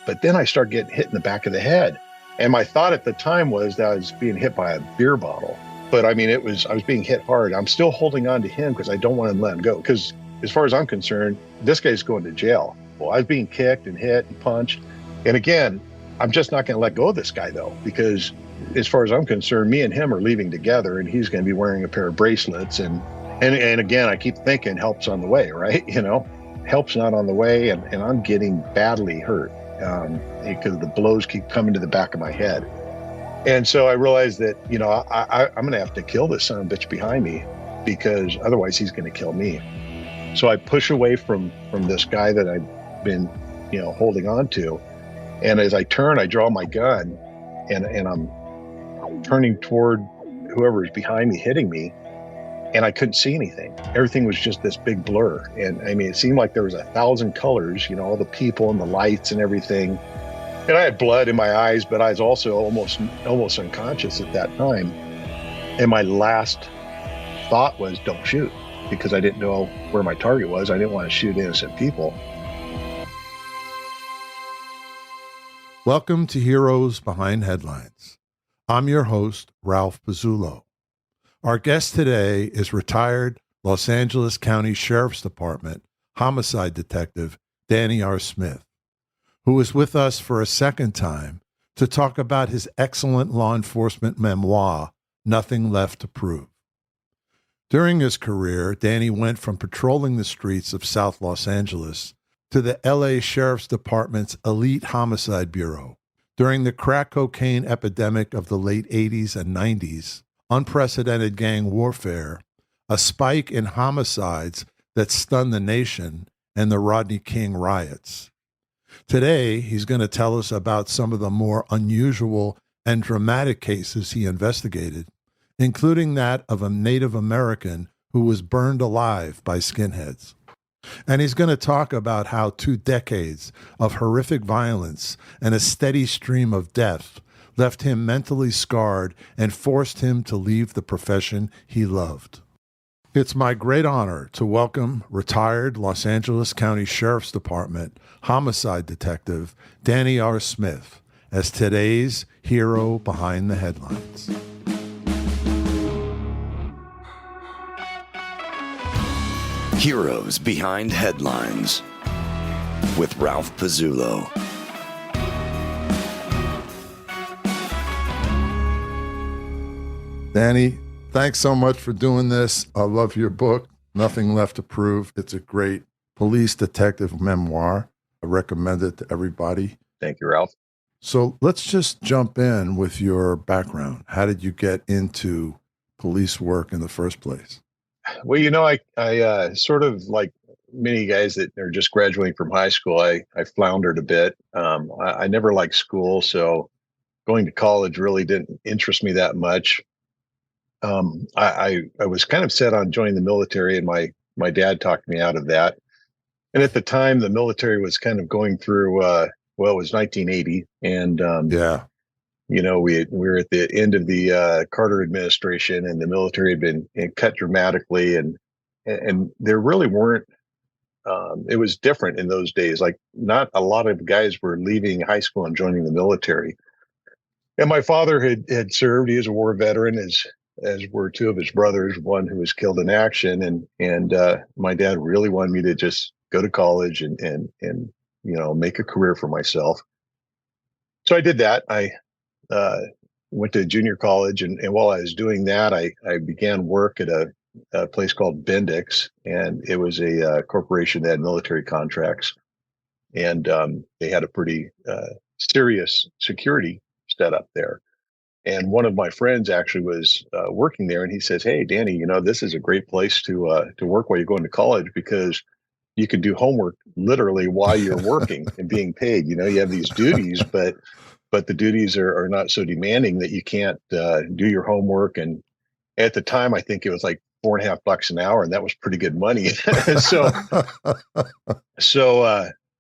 But then I started getting hit in the back of the head. And my thought at the time was that I was being hit by a beer bottle. But I mean, I was being hit hard. I'm still holding on to him because I don't want to let him go. Because as far as I'm concerned, this guy's going to jail. Well, I was being kicked and hit and punched. And again, I'm just not going to let go of this guy, though, because as far as I'm concerned, me and him are leaving together, and he's going to be wearing a pair of bracelets. And again, I keep thinking help's on the way, right? Help's not on the way, and I'm getting badly hurt because the blows keep coming to the back of my head. And so I realized that, I'm going to have to kill this son of a bitch behind me, because otherwise he's going to kill me. So I push away from this guy that I've been, holding on to. And as I turn, I draw my gun, and I'm turning toward whoever is behind me hitting me. And I couldn't see anything. Everything was just this big blur. And I mean, it seemed like there was 1,000 colors, all the people and the lights and everything. And I had blood in my eyes, but I was also almost unconscious at that time. And my last thought was, don't shoot, because I didn't know where my target was. I didn't want to shoot innocent people. Welcome to Heroes Behind Headlines. I'm your host, Ralph Pizzullo. Our guest today is retired Los Angeles County Sheriff's Department homicide detective Danny R. Smith, who is with us for a second time to talk about his excellent law enforcement memoir, Nothing Left to Prove. During his career, Danny went from patrolling the streets of South Los Angeles to the LA Sheriff's Department's elite homicide bureau. During the crack cocaine epidemic of the late 80s and 90s, unprecedented gang warfare, a spike in homicides that stunned the nation, and the Rodney King riots. Today, he's going to tell us about some of the more unusual and dramatic cases he investigated, including that of a Native American who was burned alive by skinheads. And he's going to talk about how 2 decades of horrific violence and a steady stream of death left him mentally scarred and forced him to leave the profession he loved. It's my great honor to welcome retired Los Angeles County Sheriff's Department homicide detective Danny R. Smith as today's hero behind the headlines. Heroes Behind Headlines with Ralph Pizzullo. Danny, thanks so much for doing this. I love your book, Nothing Left to Prove. It's a great police detective memoir. I recommend it to everybody. Thank you, Ralph. So let's just jump in with your background. How did you get into police work in the first place? Well, I sort of like many guys that are just graduating from high school, I floundered a bit. I never liked school, so going to college really didn't interest me that much. I was kind of set on joining the military, and my dad talked me out of that. And at the time, the military was kind of going through, it was 1980, and we were at the end of the Carter administration, and the military had been cut dramatically, and there really weren't. It was different in those days. Like, not a lot of guys were leaving high school and joining the military. And my father had served. He was a war veteran, as were 2 of his brothers, one who was killed in action. And my dad really wanted me to just go to college and make a career for myself. So I did that. I went to junior college, and while I was doing that, I began work at a place called Bendix, and it was a corporation that had military contracts, and they had a pretty serious security set up there. And one of my friends actually was working there, and he says, "Hey, Danny, this is a great place to work while you're going to college, because you can do homework literally while you're working and being paid. You have these duties, but the duties are not so demanding that you can't do your homework." And at the time, I think it was like $4.50 an hour, and that was pretty good money. So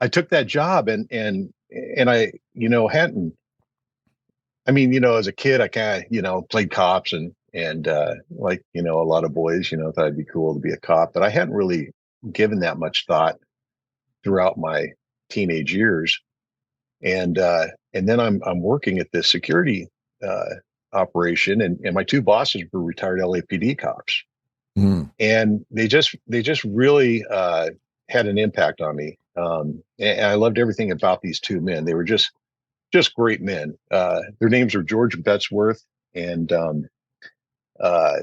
I took that job, and I hadn't. I mean, as a kid, I kind of, played cops and like, a lot of boys, thought it'd be cool to be a cop, but I hadn't really given that much thought throughout my teenage years. and then I'm working at this security operation, and my two bosses were retired LAPD cops, Mm. and they just really had an impact on me. And I loved everything about these two men. They were just great men. Their names are George Betzworth and uh,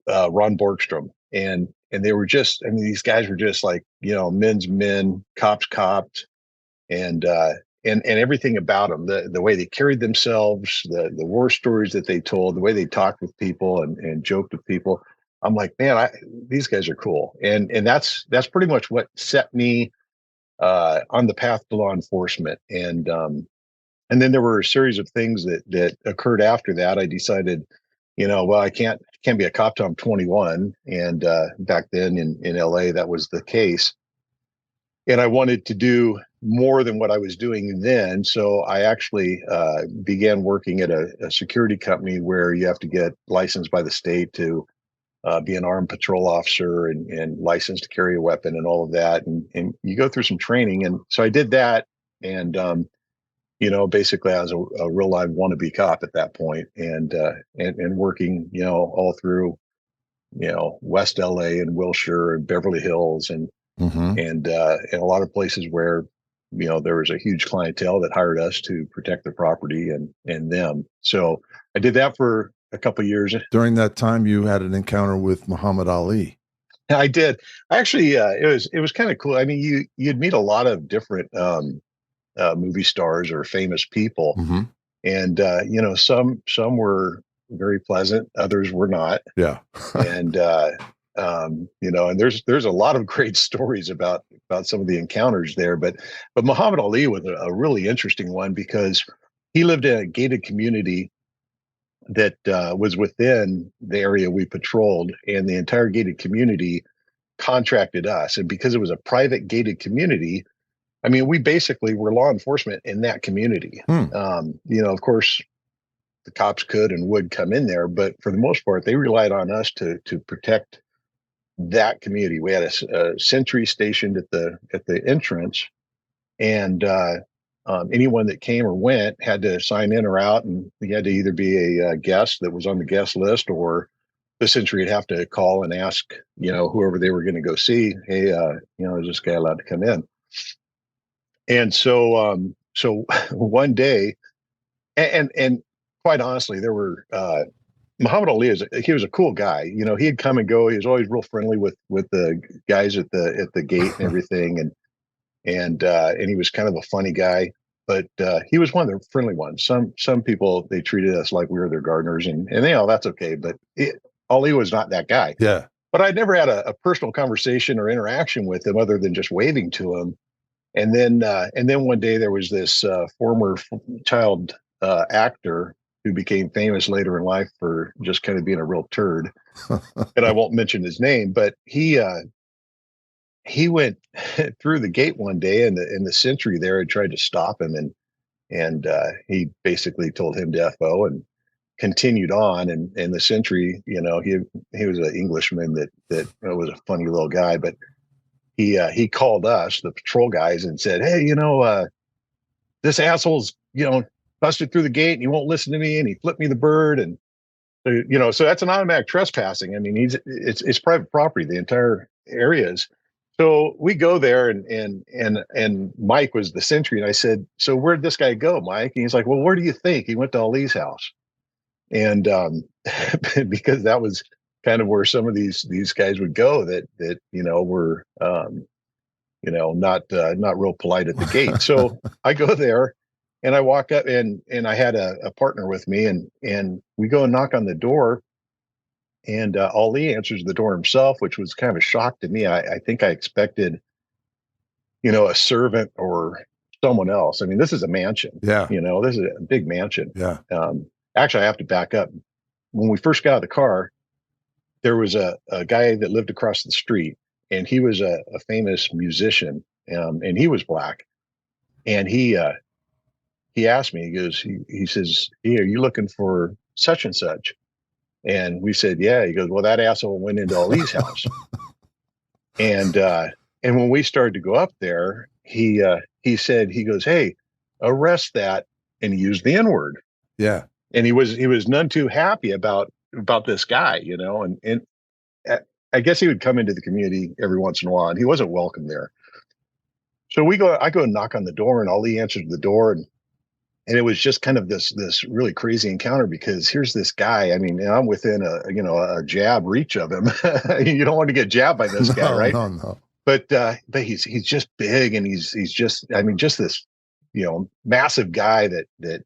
Ron Borgstrom, and they were just. I mean, these guys were just like men's men, cops, and and everything about them, the way they carried themselves, the war stories that they told, the way they talked with people and joked with people. I'm like, man, these guys are cool, and that's pretty much what set me on the path to law enforcement. And then there were a series of things that occurred after that. I decided, well, I can't be a cop till I'm 21, and back then in LA that was the case, and I wanted to do more than what I was doing then. So I actually began working at a security company where you have to get licensed by the state to be an armed patrol officer and licensed to carry a weapon and all of that. And you go through some training. And so I did that. And, basically I was a real live wannabe cop at that point, and working, all through, West LA and Wilshire and Beverly Hills Mm-hmm. and a lot of places where there was a huge clientele that hired us to protect their property and them. So I did that for a couple of years. During that time, you had an encounter with Muhammad Ali. I did. Actually, it was kind of cool. I mean, you'd meet a lot of different movie stars or famous people, Mm-hmm. and some were very pleasant, others were not. Yeah. And and there's a lot of great stories about some of the encounters there, but Muhammad Ali was a really interesting one because he lived in a gated community that was within the area we patrolled, and the entire gated community contracted us. And because it was a private gated community, I mean, we basically were law enforcement in that community. Hmm. Of course, the cops could and would come in there, but for the most part, they relied on us to protect that community. We had a sentry stationed at the entrance, and anyone that came or went had to sign in or out, and you had to either be a guest that was on the guest list, or the sentry would have to call and ask, whoever they were going to go see, hey, is this guy allowed to come in? And so one day, and quite honestly, there were Muhammad Ali he was a cool guy. He'd come and go. He was always real friendly with the guys at the gate and everything, and he was kind of a funny guy. But he was one of the friendly ones. Some people, they treated us like we were their gardeners, and that's okay. But Ali was not that guy. Yeah. But I never had a personal conversation or interaction with him other than just waving to him. And then one day there was this former child actor who became famous later in life for just kind of being a real turd. And I won't mention his name, but he went through the gate one day, and the sentry there had tried to stop him, and he basically told him to FO and continued on. And the sentry, he was an Englishman that was a funny little guy, but he called us, the patrol guys, and said, hey, this asshole's, busted through the gate and he won't listen to me, and he flipped me the bird. And, so that's an automatic trespassing. I mean, it's private property, the entire area is. So we go there, and Mike was the sentry. And I said, so where'd this guy go, Mike? And he's like, well, where do you think? He went to Ali's house. And because that was kind of where some of these guys would go that were not real polite at the gate. So I go there, and I walk up, and I had a partner with me, and we go and knock on the door, and Ali answers the door himself, which was kind of a shock to me. I think I expected a servant or someone else. I mean, this is a mansion. Yeah. This is a big mansion. Yeah. Actually, I have to back up. When we first got out of the car, there was a guy that lived across the street, and he was a famous musician, and he was black. And he asked me, he says, hey, are you looking for such and such? And we said, yeah. He goes, well, that asshole went into Ali's house. And when we started to go up there, he said, he goes, hey, arrest that. And he used the N-word. Yeah. And he was none too happy about this guy, and I guess he would come into the community every once in a while, and he wasn't welcome there. So I go and knock on the door, and Ali answered the door, and it was just kind of this really crazy encounter, because here's this guy. I mean, I'm within a jab reach of him. You don't want to get jabbed by this guy, right? No. But he's just big, and he's just, I mean, just this, massive guy that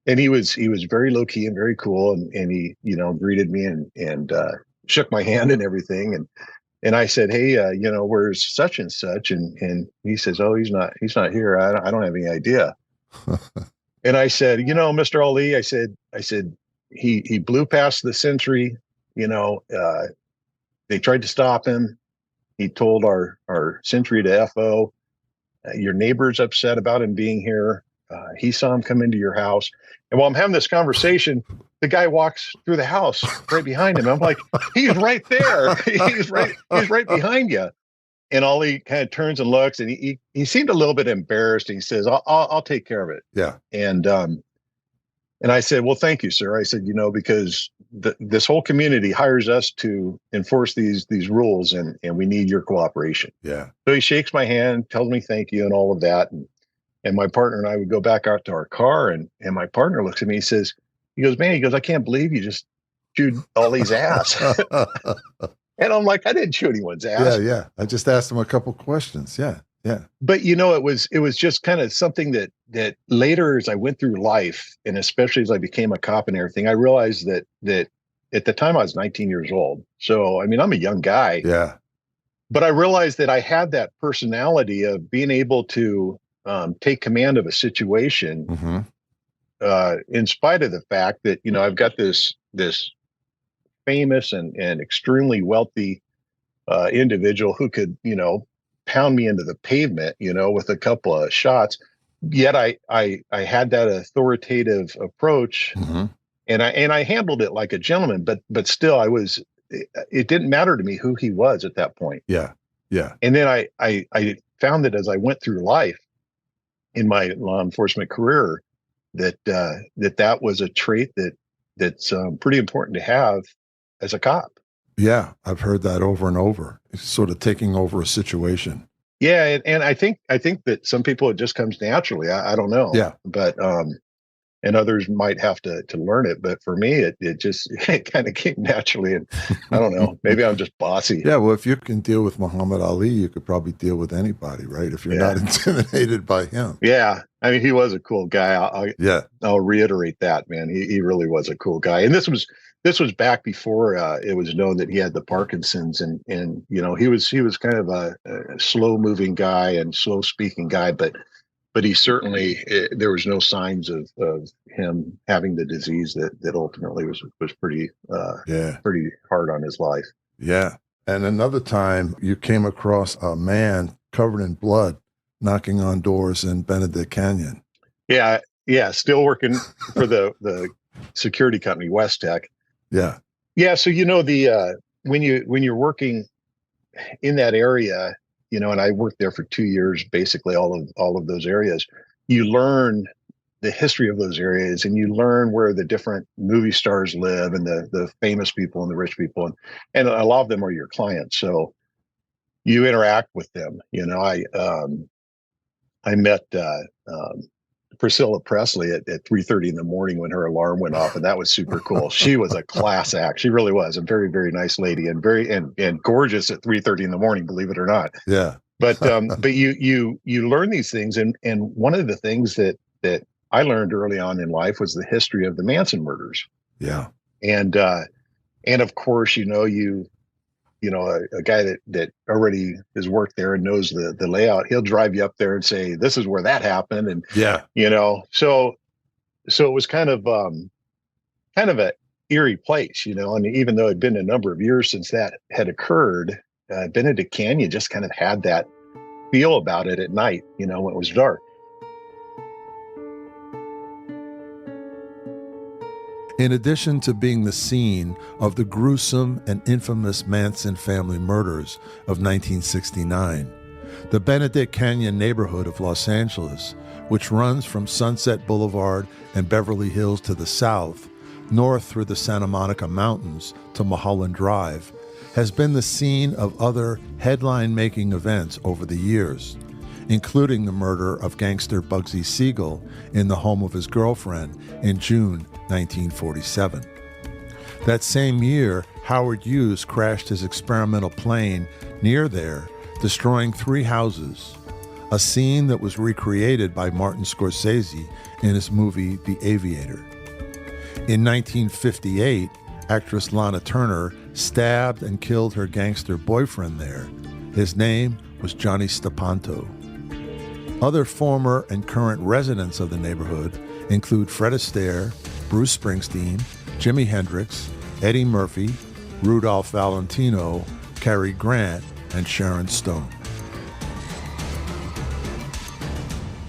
and he was very low key and very cool, and he greeted me and shook my hand and everything, and I said, hey, where's such and such, and he says, oh, he's not here. I don't have any idea. And I said, Mr. Ali, I said he blew past the sentry. They tried to stop him. He told our sentry to FO. Your neighbor's upset about him being here. He saw him come into your house. And while I'm having this conversation, the guy walks through the house right behind him. I'm like, he's right there. He's right behind you. And Ali kind of turns and looks, and he seemed a little bit embarrassed. And he says, I'll take care of it. Yeah. And I said, well, thank you, sir. I said, because this whole community hires us to enforce these rules, and we need your cooperation. Yeah. So he shakes my hand, tells me thank you and all of that. And my partner and I would go back out to our car, and my partner looks at me, he goes, man, I can't believe you just chewed Ollie's ass. And I'm like, I didn't chew anyone's ass. Yeah. I just asked him a couple questions. Yeah. But it was just kind of something that later, as I went through life, and especially as I became a cop and everything, I realized that at the time I was 19 years old. So, I mean, I'm a young guy. Yeah. But I realized that I had that personality of being able to take command of a situation, in spite of the fact that, I've got this famous and extremely wealthy individual who could, pound me into the pavement, with a couple of shots. Yet I had that authoritative approach, and I handled it like a gentleman, but still it didn't matter to me who he was at that point. Yeah. And then I found that as I went through life in my law enforcement career, that was a trait that's pretty important to have as a cop. Yeah, I've heard that over and over. It's sort of taking over a situation. Yeah, and I think that some people it just comes naturally. I don't know. Yeah, but and others might have to learn it. But for me, it kind of came naturally. And I don't know. Maybe I'm just bossy. Yeah. Well, if you can deal with Muhammad Ali, you could probably deal with anybody, right? If you're not intimidated by him. Yeah. I mean, he was a cool guy. I'll reiterate that, man. He really was a cool guy. And this was back before it was known that he had the Parkinson's, and he was kind of a slow moving guy and slow speaking guy, but he certainly there was no signs of him having the disease that ultimately was pretty pretty hard on his life. Yeah. And another time you came across a man covered in blood knocking on doors in Benedict Canyon. Yeah. Still working for the security company, West Tech. Yeah. Yeah. So, the when you're working in that area, and I worked there for 2 years, basically all of those areas, you learn the history of those areas, and you learn where the different movie stars live, and the famous people and the rich people. And a lot of them are your clients. So you interact with them. I met Priscilla Presley at 3:30 in the morning when her alarm went off, and that was super cool. She was a class act. She really was a very, very nice lady, and and gorgeous at 3:30 in the morning, believe it or not. Yeah. But you learn these things, and one of the things that I learned early on in life was the history of the Manson murders. Yeah. And of course, a guy that already has worked there and knows the layout, he'll drive you up there and say, this is where that happened. And, so it was kind of a eerie place, and even though it'd been a number of years since that had occurred, Benedict Canyon just kind of had that feel about it at night, when it was dark. In addition to being the scene of the gruesome and infamous Manson family murders of 1969, The Benedict Canyon neighborhood of Los Angeles, which runs from Sunset Boulevard and Beverly Hills to the south, north through the Santa Monica Mountains to Mulholland Drive, has been the scene of other headline-making events over the years, including the murder of gangster Bugsy Siegel in the home of his girlfriend in June 1947. That same year, Howard Hughes crashed his experimental plane near there, destroying 3 houses, a scene that was recreated by Martin Scorsese in his movie The Aviator. In 1958, actress Lana Turner stabbed and killed her gangster boyfriend there. His name was Johnny Stepanto. Other former and current residents of the neighborhood include Fred Astaire, Bruce Springsteen, Jimi Hendrix, Eddie Murphy, Rudolph Valentino, Cary Grant, and Sharon Stone.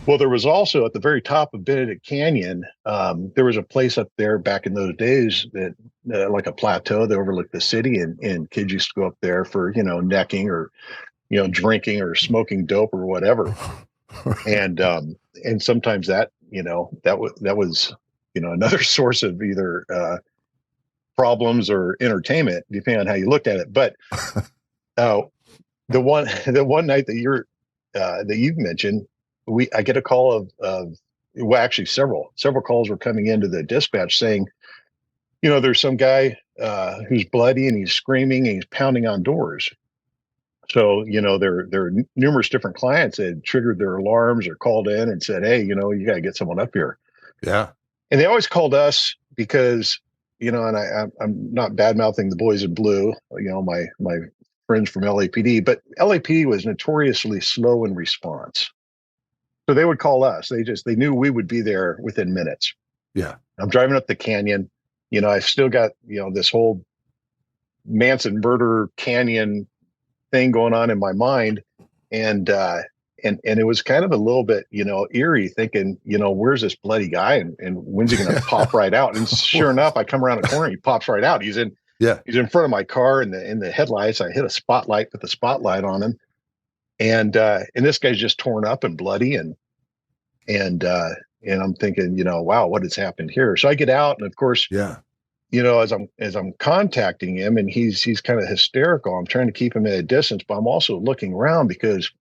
Well, there was also at the very top of Benedict Canyon, there was a place up there back in those days that like a plateau that overlooked the city, and kids used to go up there for, necking or, drinking or smoking dope or whatever. And sometimes that, that was, another source of either problems or entertainment, depending on how you looked at it. But the one night that that you've mentioned, I get a call of well, actually several calls were coming into the dispatch saying, there's some guy who's bloody and he's screaming and he's pounding on doors. So, there are numerous different clients that had triggered their alarms or called in and said, hey, you got to get someone up here. Yeah. And they always called us because, and I'm not bad mouthing the boys in blue, my friends from LAPD, but LAPD was notoriously slow in response. So they would call us. They knew we would be there within minutes. Yeah. I'm driving up the canyon. I've still got, this whole Manson murder canyon thing going on in my mind. And it was kind of a little bit, eerie thinking, where's this bloody guy and when's he going to pop right out? And sure enough, I come around the corner, he pops right out. He's in front of my car in the headlights. I hit a spotlight, put the spotlight on him. And this guy's just torn up and bloody. And I'm thinking, wow, what has happened here? So I get out, and of course, as I'm contacting him, and he's kind of hysterical. I'm trying to keep him at a distance, but I'm also looking around because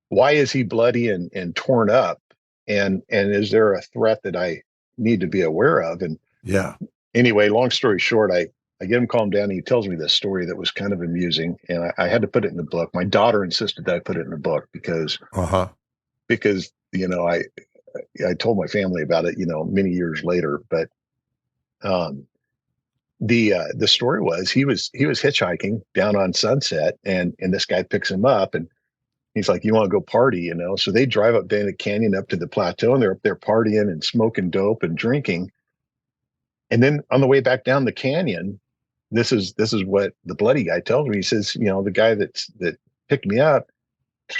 why is he bloody and torn up? And is there a threat that I need to be aware of? And anyway, long story short, I get him calmed down. And he tells me this story that was kind of amusing, and I had to put it in the book. My daughter insisted that I put it in the book because I told my family about it, many years later. But the story was he was hitchhiking down on Sunset, and this guy picks him up, and he's like, "You want to go party?" So they drive up Benedict Canyon up to the plateau, and they're up there partying and smoking dope and drinking. And then on the way back down the canyon, this is what the bloody guy tells me. He says, the guy that picked me up,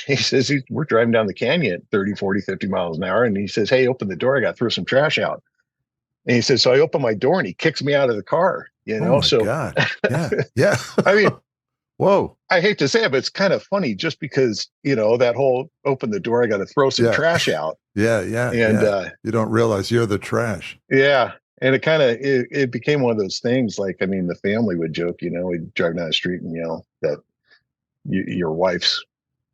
he says, we're driving down the canyon at 30, 40, 50 miles an hour. And he says, hey, open the door. I got to throw some trash out. And he says, so I open my door and he kicks me out of the car, Oh my God. Yeah. Yeah. I mean, whoa. I hate to say it, but it's kind of funny just because, that whole open the door, I got to throw some trash out. Yeah. Yeah. And you don't realize you're the trash. Yeah. And it kind of, it became one of those things. Like, I mean, the family would joke, we'd drive down the street and, that your wife's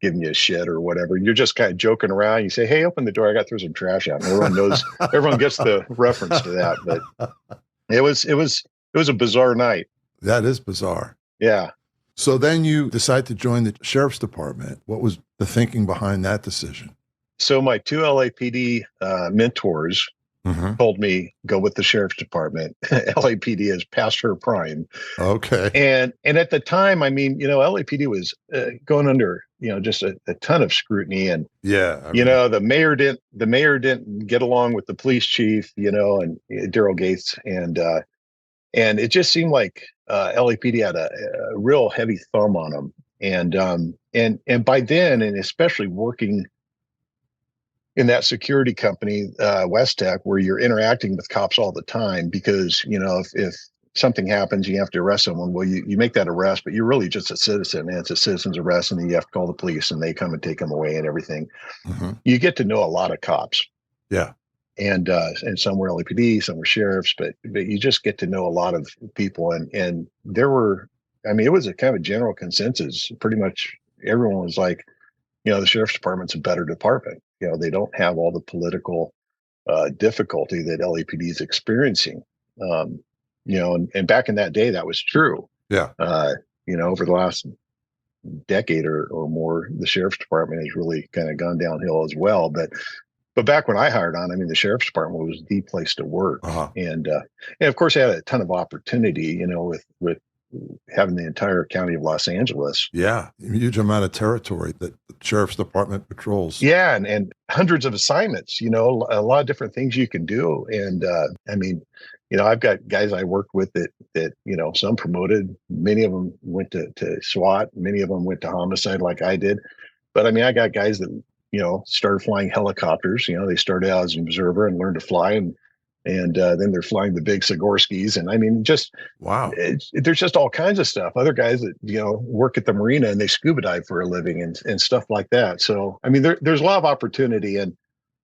giving you a shit or whatever. You're just kind of joking around. You say, hey, open the door. I got to throw some trash out. And everyone gets the reference to that. But it was a bizarre night. That is bizarre. Yeah. So then you decide to join the sheriff's department. What was the thinking behind that decision? So my 2 LAPD mentors told me, go with the sheriff's department. LAPD is past her prime. Okay. And at the time, I mean, LAPD was going under, just a ton of scrutiny. And, the mayor didn't get along with the police chief, and Daryl Gates. And it just seemed like LAPD had a real heavy thumb on them. And by then, and especially working in that security company, West Tech, where you're interacting with cops all the time, because, if something happens, you have to arrest someone. Well, you make that arrest, but you're really just a citizen, and it's a citizen's arrest, and then you have to call the police, and they come and take them away and everything. Mm-hmm. You get to know a lot of cops. Yeah. And some were LAPD, some were sheriffs, but you just get to know a lot of people, and there were, I mean, it was a kind of a general consensus. Pretty much everyone was like, the sheriff's department's a better department. They don't have all the political difficulty that LAPD is experiencing. And back in that day, that was true. Yeah. Over the last decade or more, the sheriff's department has really kind of gone downhill as well. But back when I hired on, I mean, the sheriff's department was the place to work, and of course, I had a ton of opportunity, with having the entire county of Los Angeles. Yeah, a huge amount of territory that the sheriff's department patrols. Yeah, and hundreds of assignments. A lot of different things you can do, and I mean, I've got guys I worked with that some promoted, many of them went to SWAT, many of them went to homicide like I did, but I mean, I got guys that started flying helicopters. They started out as an observer and learned to fly, and then they're flying the big Sigorskis. And I mean, just wow, there's just all kinds of stuff. Other guys that work at the marina and they scuba dive for a living and stuff like that. So I mean, there's a lot of opportunity, and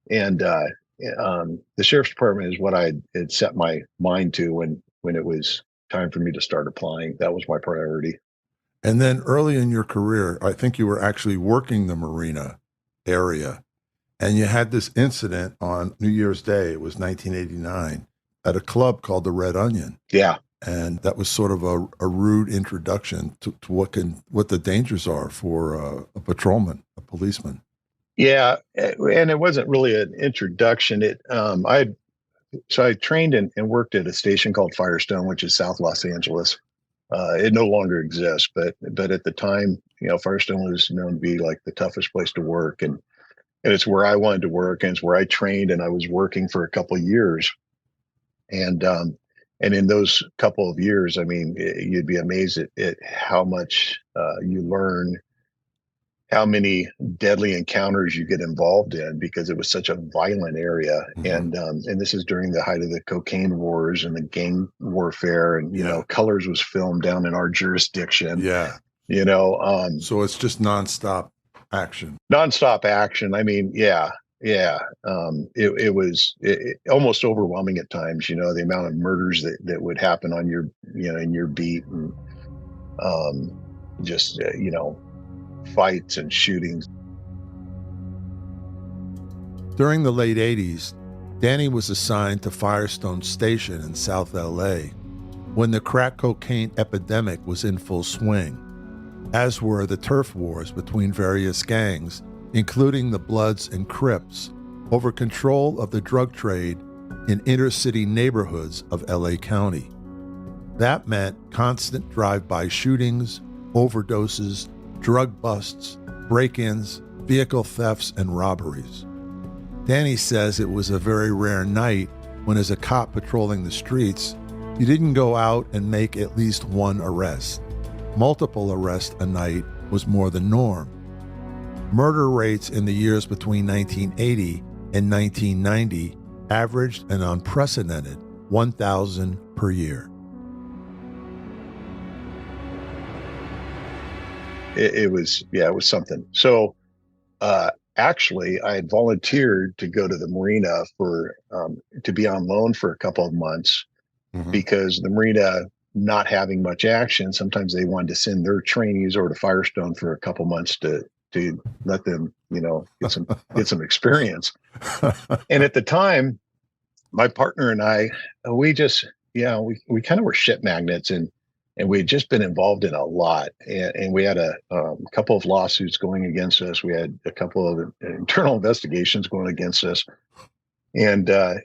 the sheriff's department is what I had set my mind to when it was time for me to start applying. That was my priority. And then early in your career, I think you were actually working the marina area, and you had this incident on New Year's Day. It was 1989 at a club called the Red Onion. Yeah, and that was sort of a rude introduction to what the dangers are for a patrolman, a policeman. Yeah, and it wasn't really an introduction. I trained and worked at a station called Firestone, which is South Los Angeles. It no longer exists, but at the time, Firestone was known to be like the toughest place to work, and it's where I wanted to work, and it's where I trained, and I was working for a couple of years, and in those couple of years, I mean, you'd be amazed at how much you learn, how many deadly encounters you get involved in, because it was such a violent area. Mm-hmm. And this is during the height of the cocaine wars and the gang warfare, and Colors was filmed down in our jurisdiction. Yeah. So it's just nonstop action. I mean, yeah. It was almost overwhelming at times, the amount of murders that would happen on your, in your beat, and fights and shootings. During the late 80s, Danny was assigned to Firestone Station in South LA when the crack cocaine epidemic was in full swing, as were the turf wars between various gangs, including the Bloods and Crips, over control of the drug trade in inner-city neighborhoods of LA County. That meant constant drive-by shootings, overdoses, drug busts, break-ins, vehicle thefts, and robberies. Danny says it was a very rare night when, as a cop patrolling the streets, you didn't go out and make at least one arrest. Multiple arrests a night was more the norm. Murder rates in the years between 1980 and 1990 averaged an unprecedented 1,000 per year. It was something. So actually, I had volunteered to go to the marina to be on loan for a couple of months, mm-hmm. because the marina not having much action, sometimes they wanted to send their trainees over to Firestone for a couple months to let them, get some experience. And at the time, my partner and I, we kind of were shit magnets, and we had just been involved in a lot, and we had a couple of lawsuits going against us. We had a couple of internal investigations going against us, and I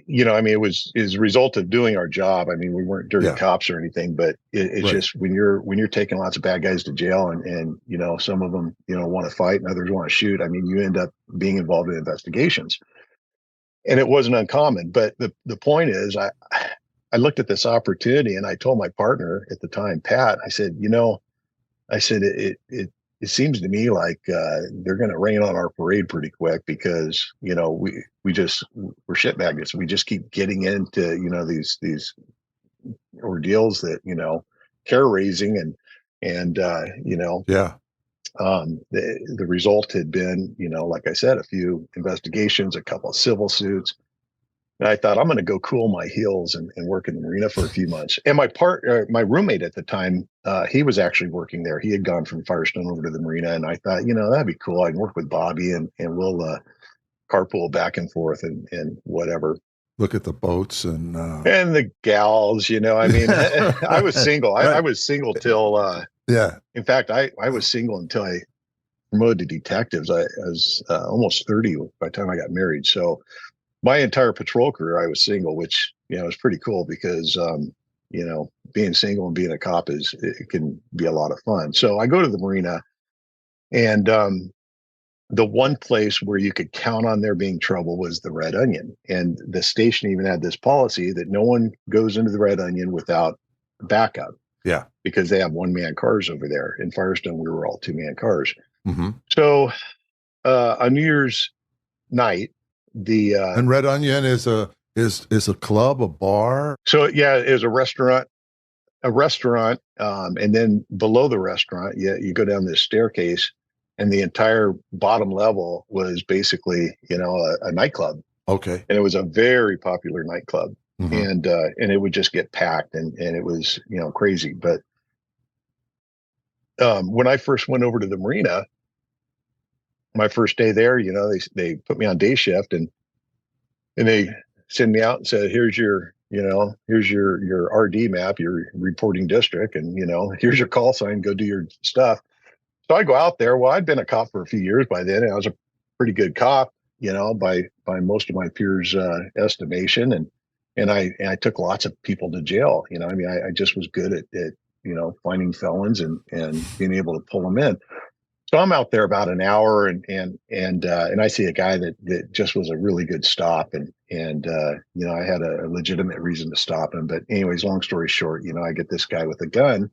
mean, it was as a result of doing our job. I mean, we weren't dirty cops or anything, but it's right. Just when you're taking lots of bad guys to jail, and some of them want to fight and others want to shoot. I mean, you end up being involved in investigations, and it wasn't uncommon. But the point is, I looked at this opportunity, and I told my partner at the time, Pat, I said, it seems to me like they're going to rain on our parade pretty quick, because we're shit magnets. We just keep getting into these ordeals that, hair raising and Yeah. the result had been, like I said, a few investigations, a couple of civil suits. And I thought I'm going to go cool my heels and work in the marina for a few months. And my roommate at the time, he was actually working there. He had gone from Firestone over to the marina, and I thought, that'd be cool. I can work with Bobby, and we'll carpool back and forth and whatever. Look at the boats and the gals. I mean, I was single. Right. I was single till yeah. In fact, I was single until I promoted to detectives. I was almost 30 by the time I got married. So my entire patrol career, I was single, which, is pretty cool because, being single and being a cop it can be a lot of fun. So I go to the marina, and the one place where you could count on there being trouble was the Red Onion. And the station even had this policy that no one goes into the Red Onion without backup. Yeah. Because they have one-man cars over there. In Firestone, we were all two-man cars. Mm-hmm. So on New Year's night, and Red Onion is a club, a bar. So yeah, it was a restaurant, and then below the restaurant, you go down this staircase, and the entire bottom level was basically, a nightclub. Okay. And it was a very popular nightclub. Mm-hmm. And it would just get packed, and it was, crazy. But when I first went over to the marina, my first day there, they put me on day shift, and they send me out and said, here's your RD map, your reporting district, and here's your call sign, go do your stuff. So I go out there. Well, I'd been a cop for a few years by then, and I was a pretty good cop, by most of my peers' estimation, and I took lots of people to jail. I just was good at finding felons and being able to pull them in. So I'm out there about an hour, and I see a guy that just was a really good stop, and I had a legitimate reason to stop him. But anyways, long story short, I get this guy with a gun.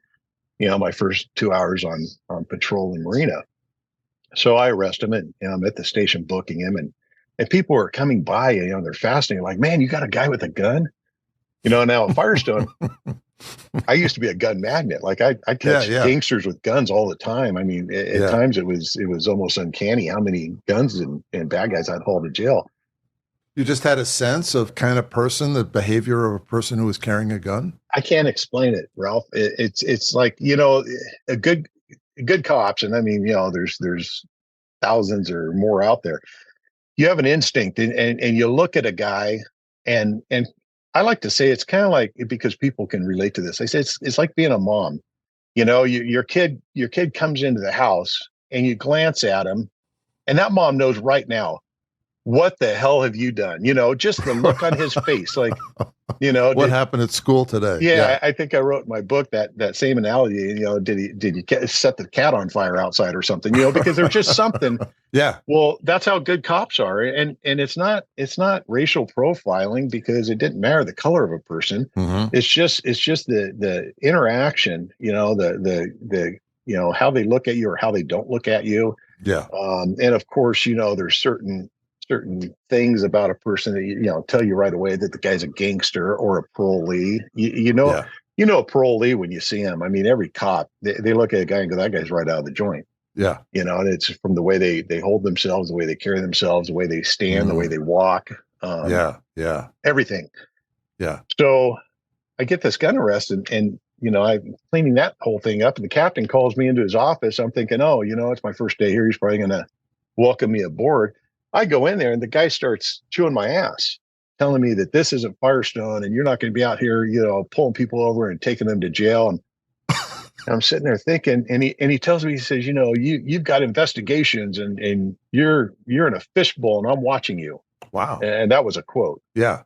My first 2 hours on patrol in marina. So I arrest him, and I'm at the station booking him, and people are coming by, they're fascinated, like, man, you got a guy with a gun. Now in Firestone, I used to be a gun magnet. Like I catch gangsters with guns all the time. I mean, at times it was almost uncanny how many guns and bad guys I'd haul to jail. You just had a sense of kind of person, the behavior of a person who was carrying a gun? I can't explain it, Ralph. It's like, a good cops. And I mean, there's thousands or more out there. You have an instinct, and you look at a guy, and I like to say it's kind of like, because people can relate to this. I say it's like being a mom. Your kid comes into the house, and you glance at him, and that mom knows right now, what the hell have you done? Just the look on his face, like, what happened at school today? Yeah. I think I wrote in my book that same analogy. Did he set the cat on fire outside or something? Because there's just something. Yeah. Well, that's how good cops are, and it's not racial profiling, because it didn't matter the color of a person. Mm-hmm. It's just the interaction. The how they look at you or how they don't look at you. Yeah. And of course, there's certain things about a person that tell you right away that the guy's a gangster or a parolee. A parolee when you see him. I mean, every cop, they look at a guy and go, that guy's right out of the joint. Yeah. And it's from the way they hold themselves, the way they carry themselves, the way they stand, the way they walk. Everything. Yeah. So I get this gun arrest, and I'm cleaning that whole thing up, and the captain calls me into his office. I'm thinking, oh, it's my first day here. He's probably going to welcome me aboard. I go in there, and the guy starts chewing my ass, telling me that this isn't Firestone, and you're not going to be out here, pulling people over and taking them to jail. And I'm sitting there thinking, and he tells me, he says, you've got investigations, and you're in a fishbowl, and I'm watching you. Wow. And that was a quote. Yeah.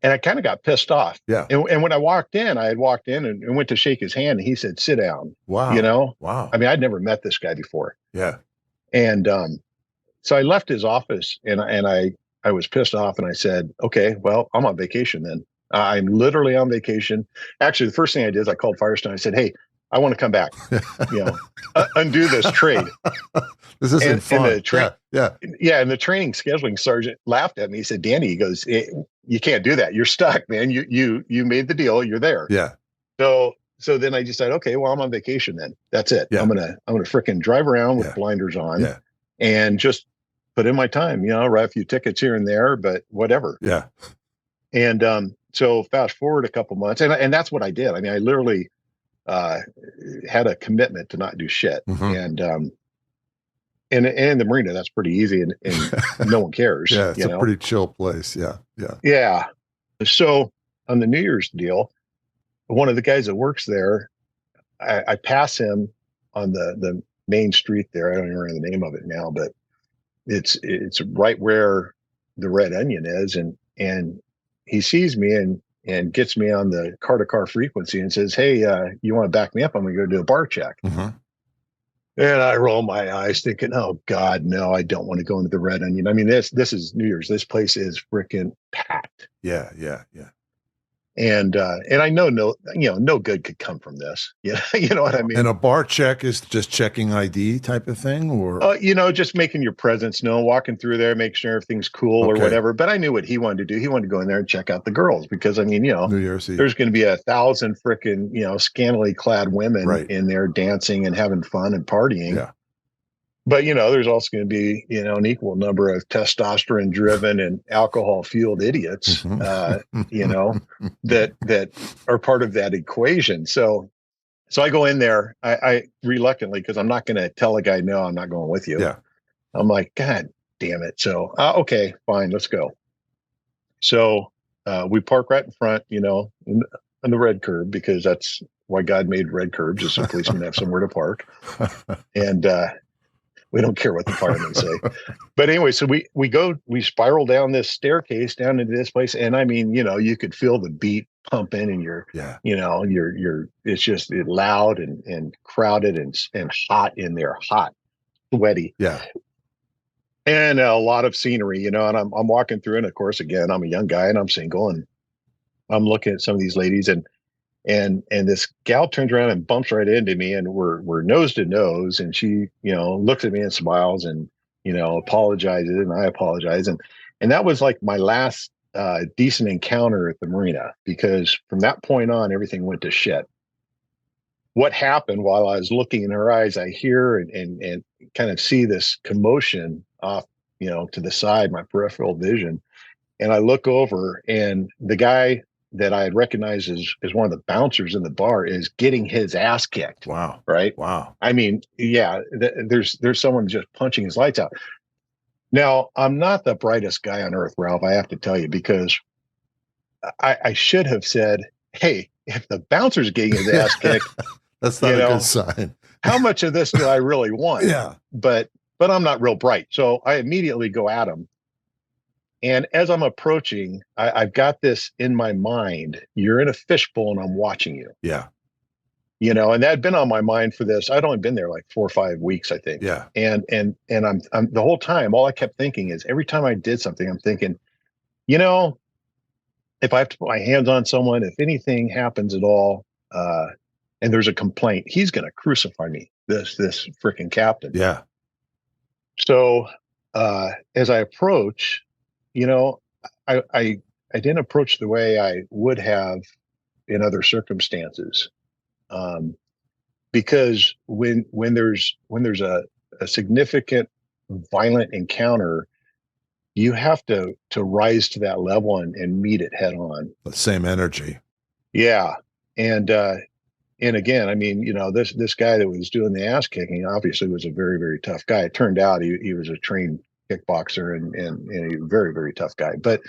And I kind of got pissed off. Yeah. And when I had walked in and went to shake his hand, and he said, sit down. Wow. Wow. I mean, I'd never met this guy before. Yeah. And so I left his office, and I was pissed off, and I said, okay, well, I'm on vacation then. I'm literally on vacation. Actually, the first thing I did is I called Firestone. I said, hey, I want to come back, undo this trade. This isn't fun. Yeah. And the training scheduling sergeant laughed at me. He said, Danny, he goes, you can't do that. You're stuck, man. You made the deal. You're there. Yeah. So then I decided, okay, well, I'm on vacation then. That's it. Yeah. I'm gonna fricking drive around with Yeah. blinders on Yeah. and just put in my time, write a few tickets here and there, but whatever. Yeah. And so fast forward a couple months, and that's what I did. I mean, I literally uh, had a commitment to not do shit. Mhm. And in the marina, that's pretty easy, and no one cares. Yeah, it's a pretty chill place. Yeah. Yeah. Yeah. So on the New Year's deal, one of the guys that works there, I pass him on the main street there. I don't even remember the name of it now, but it's right where the Red Onion is, and he sees me and gets me on the car to car frequency and says, "Hey, you want to back me up? I'm going to go do a bar check." Mhm. And I roll my eyes, thinking, "Oh God, no! I don't want to go into the Red Onion." I mean, this is New Year's. This place is freaking packed. Yeah. Yeah. Yeah. And I know no good could come from this. Yeah, you know what I mean. And a bar check is just checking ID type of thing, or Just making your presence known, walking through there, make sure everything's cool or Okay. whatever. But I knew what he wanted to do. He wanted to go in there and check out the girls because I mean, New Year's Eve. there's going to be 1,000 frickin' scantily clad women Right. in there dancing and having fun and partying. Yeah. But there's also going to be an equal number of testosterone driven and alcohol fueled idiots, that are part of that equation. So I go in there, I reluctantly, because I'm not going to tell a guy, no, I'm not going with you. Yeah. I'm like, God damn it. So, okay, fine, let's go. So we park right in front, on the red curb, because that's why God made red curbs, is so policemen have somewhere to park. And we don't care what the firemen say. But anyway, so we spiral down this staircase down into this place. And I mean, you could feel the beat pumping and Yeah. it's just loud and crowded and hot in there, hot, sweaty. Yeah. And a lot of scenery, and I'm walking through, and of course, again, I'm a young guy and I'm single, and I'm looking at some of these ladies, and this gal turns around and bumps right into me, and we're nose to nose, and she looks at me and smiles and apologizes, and I apologize, and that was like my last decent encounter at the marina, because from that point on everything went to shit. What happened while I was looking in her eyes, I hear and kind of see this commotion off to the side, my peripheral vision, and I look over, and the guy that I had recognized as one of the bouncers in the bar is getting his ass kicked. Wow. Right. Wow. I mean, yeah, there's someone just punching his lights out. Now, I'm not the brightest guy on earth, Ralph, I have to tell you, because I should have said, hey, if the bouncer's getting his ass kicked, that's not a good sign. How much of this do I really want? Yeah. But I'm not real bright. So I immediately go at him. And as I'm approaching, I've got this in my mind. You're in a fishbowl and I'm watching you. Yeah. And that had been on my mind for this. I'd only been there like 4 or 5 weeks, I think. Yeah. And I'm the whole time, all I kept thinking is, every time I did something, I'm thinking, if I have to put my hands on someone, if anything happens at all, and there's a complaint, he's going to crucify me, this freaking captain. Yeah. So as I approach, I didn't approach the way I would have in other circumstances, because when there's a significant violent encounter, you have to rise to that level and meet it head on. The same energy. Yeah, and again, I mean, this guy that was doing the ass kicking obviously was a very, very tough guy. It turned out he was a trained kickboxer and a very, very tough guy. But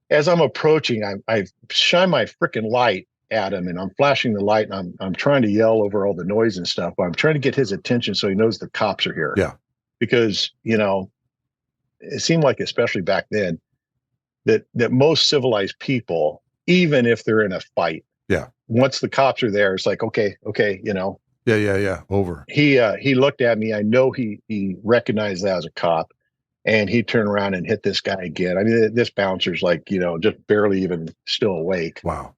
as I'm approaching, I shine my freaking light at him, and I'm flashing the light, and I'm trying to yell over all the noise and stuff, but I'm trying to get his attention so he knows the cops are here. Yeah. Because, it seemed like, especially back then, that most civilized people, even if they're in a fight, yeah, once the cops are there, it's like, okay, Yeah. Over. He looked at me. I know he recognized that as a cop, and he turned around and hit this guy again. I mean, this bouncer's like, just barely even still awake. Wow.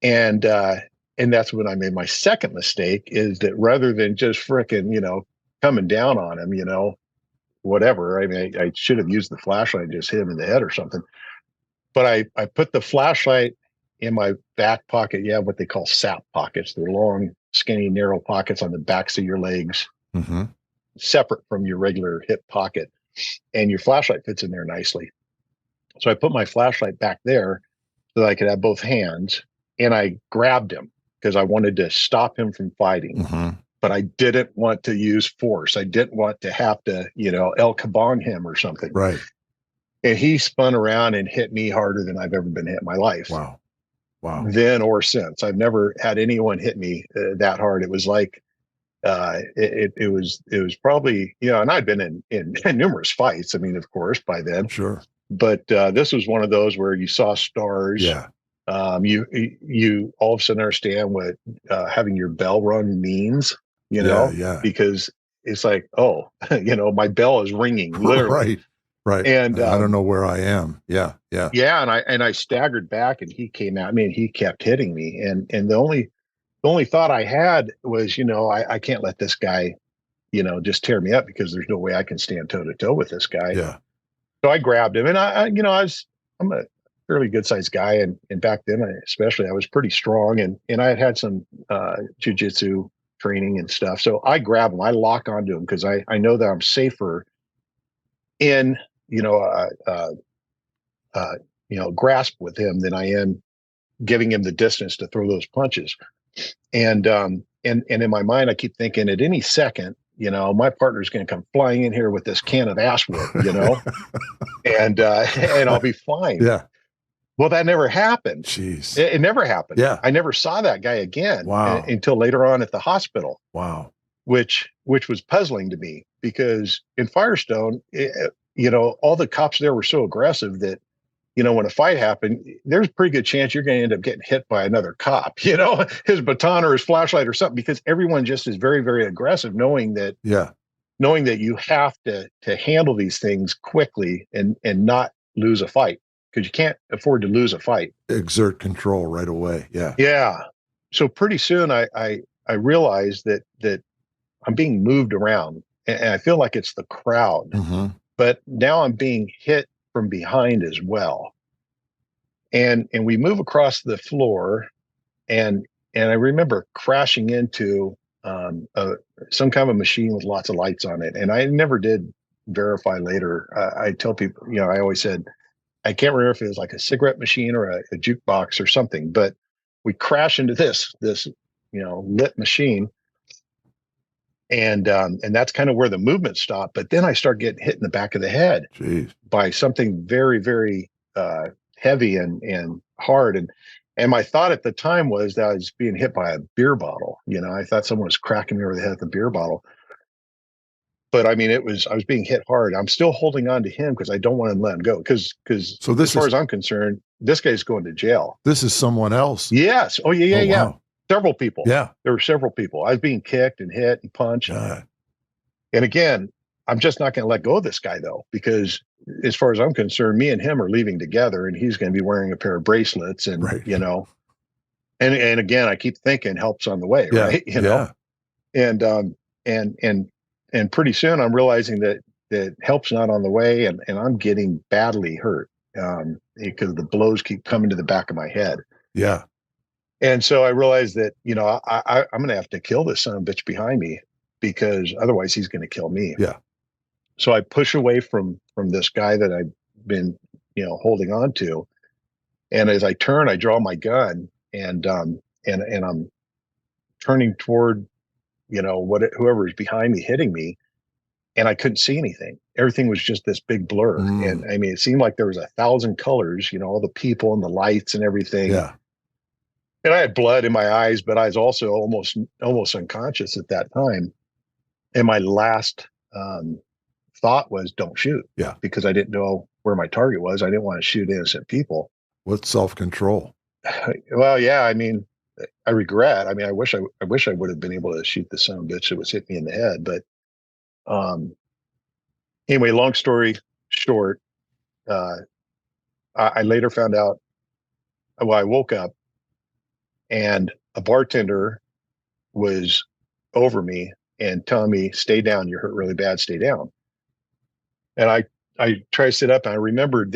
And that's when I made my second mistake, is that rather than just frickin', coming down on him, whatever. I mean, I should have used the flashlight and just hit him in the head or something. But I put the flashlight in my back pocket, you have what they call sap pockets. They're long, skinny, narrow pockets on the backs of your legs, Mm-hmm. separate from your regular hip pocket. And your flashlight fits in there nicely. So I put my flashlight back there so that I could have both hands. And I grabbed him because I wanted to stop him from fighting. Mm-hmm. But I didn't want to use force. I didn't want to have to, El Caban him or something. Right. And he spun around and hit me harder than I've ever been hit in my life. Wow. Wow. Then or since. I've never had anyone hit me that hard. It was like, it was probably, and I'd been in numerous fights. I mean, of course, by then. Sure. But this was one of those where you saw stars. Yeah. You all of a sudden understand what having your bell rung means, Yeah. because it's like, oh, my bell is ringing literally. Right. And I don't know where I am. Yeah. Yeah. And I staggered back and he came at me and he kept hitting me. And the only thought I had was, I can't let this guy, just tear me up because there's no way I can stand toe to toe with this guy. Yeah. So I grabbed him and I'm a fairly good sized guy. And back then, especially, I was pretty strong and I had some jujitsu training and stuff. So I grab him, I lock onto him because I know that I'm safer in, grasp with him than I am giving him the distance to throw those punches. And in my mind, I keep thinking at any second, my partner's going to come flying in here with this can of ass whoop, and I'll be fine. Yeah. Well, that never happened. Jeez. It never happened. Yeah. I never saw that guy again. Wow. Until later on at the hospital. Wow. Which was puzzling to me because in Firestone, all the cops there were so aggressive that, when a fight happened, there's a pretty good chance you're going to end up getting hit by another cop, his baton or his flashlight or something, because everyone just is very, very aggressive, knowing that you have to handle these things quickly and not lose a fight, because you can't afford to lose a fight. Exert control right away. Yeah. Yeah. So pretty soon I realized that I'm being moved around and I feel like it's the crowd, Mm-hmm. but now I'm being hit from behind as well. And we move across the floor and I remember crashing into some kind of a machine with lots of lights on it. And I never did verify later. I tell people, I always said, I can't remember if it was like a cigarette machine or a jukebox or something, but we crash into this lit machine. And that's kind of where the movement stopped. But then I start getting hit in the back of the head by something very, very heavy and hard. And my thought at the time was that I was being hit by a beer bottle. I thought someone was cracking me over the head with a beer bottle. But I mean, I was being hit hard. I'm still holding on to him because I don't want to let him go. Because as far as I'm concerned, this guy's going to jail. This is someone else. Yes. Oh, yeah. Wow. Several people. Yeah. There were several people. I was being kicked and hit and punched. God. And again, I'm just not going to let go of this guy, though, because as far as I'm concerned, me and him are leaving together and he's going to be wearing a pair of bracelets and, and again, I keep thinking help's on the way. Yeah. Right. And pretty soon I'm realizing that help's not on the way and I'm getting badly hurt because the blows keep coming to the back of my head. Yeah. And so I realized that, I'm going to have to kill this son of a bitch behind me because otherwise he's going to kill me. Yeah. So I push away from this guy that I've been, holding on to. And as I turn, I draw my gun and I'm turning toward, whoever is behind me hitting me. And I couldn't see anything. Everything was just this big blur. And I mean, it seemed like there was 1,000 colors, all the people and the lights and everything. Yeah. And I had blood in my eyes, but I was also almost unconscious at that time. And my last thought was, don't shoot. Yeah. Because I didn't know where my target was. I didn't want to shoot innocent people. What's self-control? Well, yeah, I mean, I regret. I mean, I wish I would have been able to shoot the son of a bitch that was hitting me in the head. But anyway, long story short, I later found out, I woke up and a bartender was over me and telling me, stay down, you're hurt really bad, stay down. And I tried to sit up and I remembered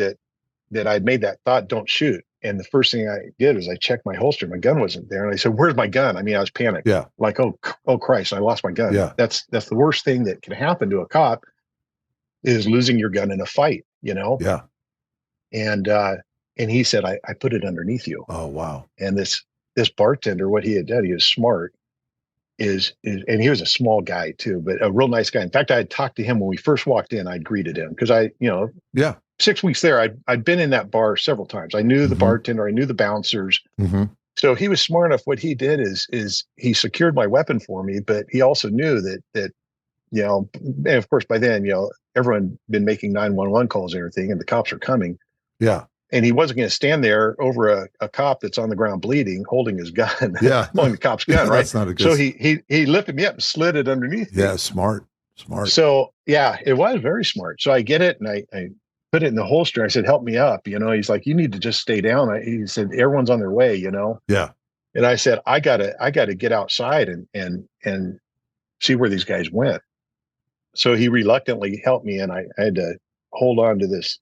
that I'd made that thought, don't shoot. And the first thing I did was I checked my holster. My gun wasn't there. And I said, "Where's my gun?" I mean, I was panicked. Yeah. Like, oh Christ, I lost my gun. Yeah. That's the worst thing that can happen to a cop is losing your gun in a fight, Yeah. And he said, I put it underneath you. Oh, wow. And this bartender, what he had done, he was smart, and he was a small guy too, but a real nice guy. In fact, I had talked to him when we first walked in. I'd greeted him because Yeah. 6 weeks there, I'd been in that bar several times. I knew the bartender, I knew the bouncers. So he was smart enough. What he did is he secured my weapon for me, but he also knew that and of course by then, everyone been making 911 calls and everything, and the cops are coming. Yeah. And he wasn't going to stand there over a cop that's on the ground bleeding, holding his gun, Yeah. holding the cop's gun, right? That's not a good. So he lifted me up and slid it underneath me. Yeah, smart. So yeah, it was very smart. So I get it and I put it in the holster. I said, "Help me up." He's like, "You need to just stay down." He said, "Everyone's on their way." Yeah. And I said, I gotta get outside and see where these guys went. So he reluctantly helped me, and I had to hold on to this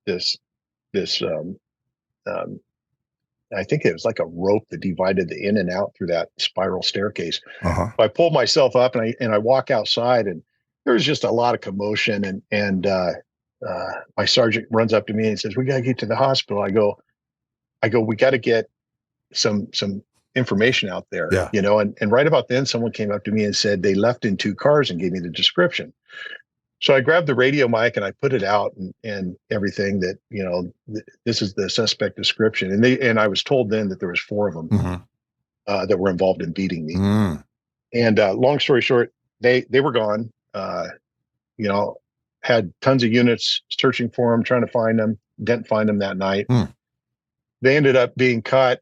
I think it was like a rope that divided the in and out through that spiral staircase. Uh-huh. So I pulled myself up and I walk outside, and there was just a lot of commotion, and my sergeant runs up to me and says, "We got to get to the hospital." I go, "We got to get some information out there." Yeah. And right about then someone came up to me and said they left in 2 cars and gave me the description. So I grabbed the radio mic and I put it out and everything that, this is the suspect description. And I was told then that there was 4 of them that were involved in beating me. And long story short, they were gone. Had tons of units searching for them, trying to find them. Didn't find them that night. They ended up being caught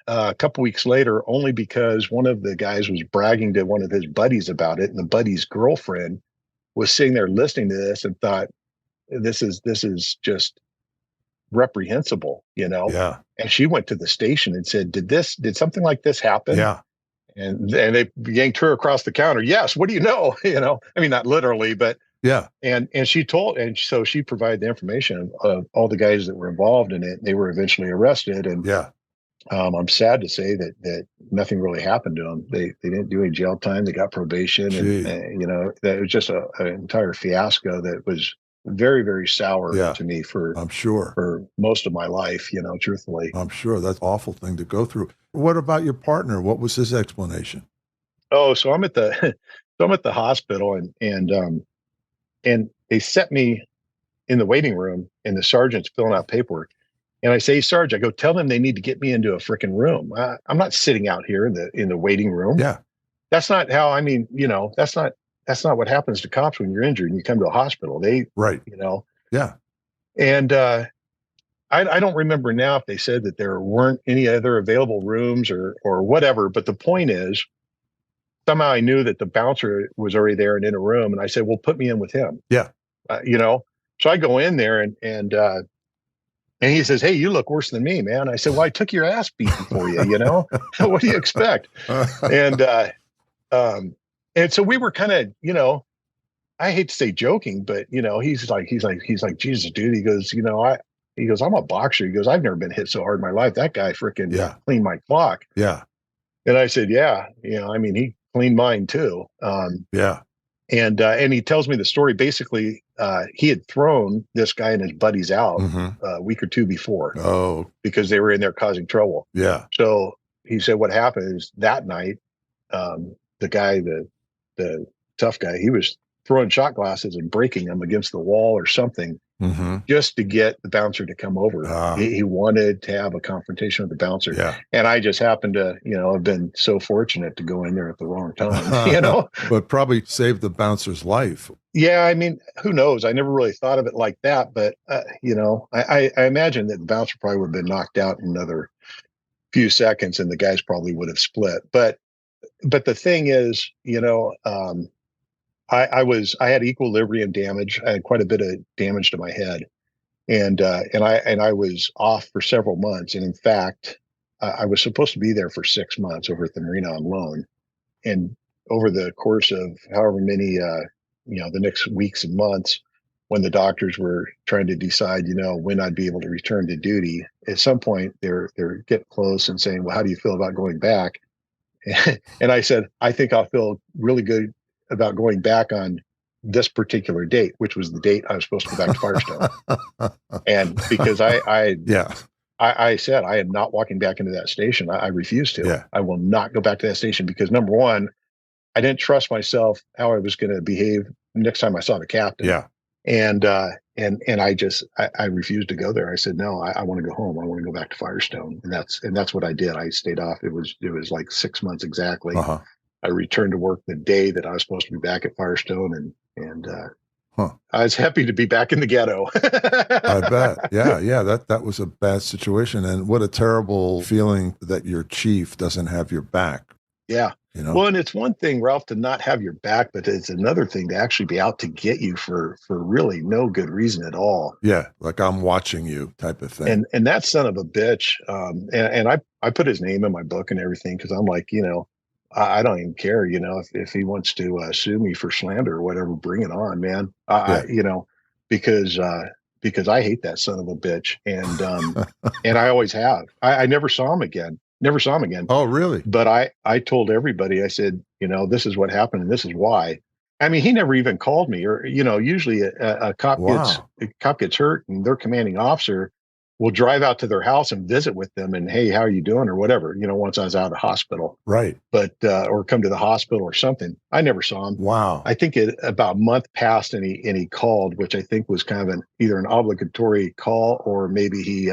a couple weeks later, only because one of the guys was bragging to one of his buddies about it, and the buddy's girlfriend was sitting there listening to this and thought, this is just reprehensible, Yeah. And she went to the station and said, did something like this happen? Yeah. And they yanked her across the counter. Yes. What do you know? I mean, not literally, but Yeah. and so she provided the information of all the guys that were involved in it. They were eventually arrested. And Yeah. I'm sad to say that nothing really happened to them. They didn't do any jail time. They got probation. Gee. And that was just an entire fiasco that was very, very sour to me I'm sure. for most of my life, truthfully. I'm sure that's an awful thing to go through. What about your partner? What was his explanation? Oh, so I'm at the hospital and they set me in the waiting room and the sergeant's filling out paperwork. And I say, "Sarge," I go, "tell them they need to get me into a freaking room. I'm not sitting out here in the waiting room." Yeah. That's not how, that's not what happens to cops when you're injured and you come to a hospital. Right. Yeah. And I don't remember now if they said that there weren't any other available rooms or whatever. But the point is, somehow I knew that the bouncer was already there and in a room. And I said, "Well, put me in with him." Yeah. So I go in there and he says, "Hey, you look worse than me, man." I said, "Well, I took your ass beating for you, What do you expect?" And so we were kind of, I hate to say joking, but he's like, "Jesus, dude." He goes, "I'm a boxer." He goes, "I've never been hit so hard in my life. That guy freaking cleaned my clock." Yeah. And I said, "Yeah, he cleaned mine too." Yeah. And he tells me the story. Basically, he had thrown this guy and his buddies out a week or 2 before. Oh. Because they were in there causing trouble. Yeah. So he said what happened is that night, the guy, the tough guy, he was throwing shot glasses and breaking them against the wall or something just to get the bouncer to come over. He wanted to have a confrontation with the bouncer. Yeah. And I just happened to, have been so fortunate to go in there at the wrong time, But probably saved the bouncer's life. Yeah, who knows? I never really thought of it like that, but I imagine that the bouncer probably would have been knocked out in another few seconds, and the guys probably would have split. But the thing is, I had equilibrium damage. I had quite a bit of damage to my head, and I was off for several months. And in fact, I was supposed to be there for 6 months over at the marina on loan, and over the course of however many the next weeks and months, when the doctors were trying to decide, when I'd be able to return to duty, at some point they're getting close and saying, well, how do you feel about going back? And I said, I think I'll feel really good about going back on this particular date, which was the date I was supposed to go back to Firestone. And because Yeah. I said, I am not walking back into that station. I refuse to. Yeah. I will not go back to that station because, number one, I didn't trust myself how I was going to behave next time I saw the captain. Yeah. And I refused to go there. I said, no, I want to go home. I want to go back to Firestone. And that's what I did. I stayed off. It was like 6 months exactly. Uh-huh. I returned to work the day that I was supposed to be back at Firestone, and I was happy to be back in the ghetto. I bet. Yeah. That was a bad situation. And what a terrible feeling that your chief doesn't have your back. Yeah. Well, and it's one thing, Ralph, to not have your back, but it's another thing to actually be out to get you for really no good reason at all. Yeah, like I'm watching you type of thing. And that son of a bitch, and I put his name in my book and everything because I'm like, I don't even care, if he wants to sue me for slander or whatever, bring it on, man. Because I hate that son of a bitch, and and I always have. I never saw him again. Never saw him again. Oh, really? But I told everybody, I said, this is what happened and this is why. I mean, he never even called me, or, usually a cop gets hurt and their commanding officer will drive out to their house and visit with them and, hey, how are you doing? Or whatever, once I was out of the hospital. Right. But, or come to the hospital or something. I never saw him. Wow. I think about a month passed and he called, which I think was kind of either an obligatory call or maybe he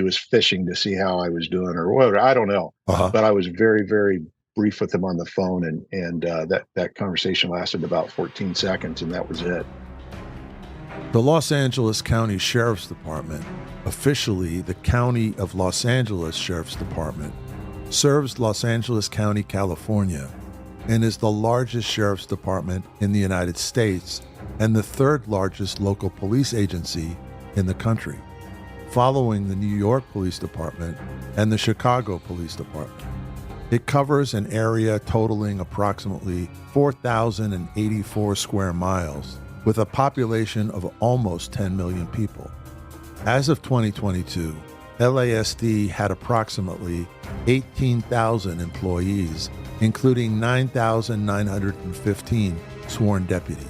was fishing to see how I was doing or whatever. I don't know. Uh-huh. But I was very, very brief with him on the phone. And that conversation lasted about 14 seconds, and that was it. The Los Angeles County Sheriff's Department, officially the County of Los Angeles Sheriff's Department, serves Los Angeles County, California, and is the largest sheriff's department in the United States and the third largest local police agency in the country, following the New York Police Department and the Chicago Police Department. It covers an area totaling approximately 4,084 square miles, with a population of almost 10 million people. As of 2022, LASD had approximately 18,000 employees, including 9,915 sworn deputies.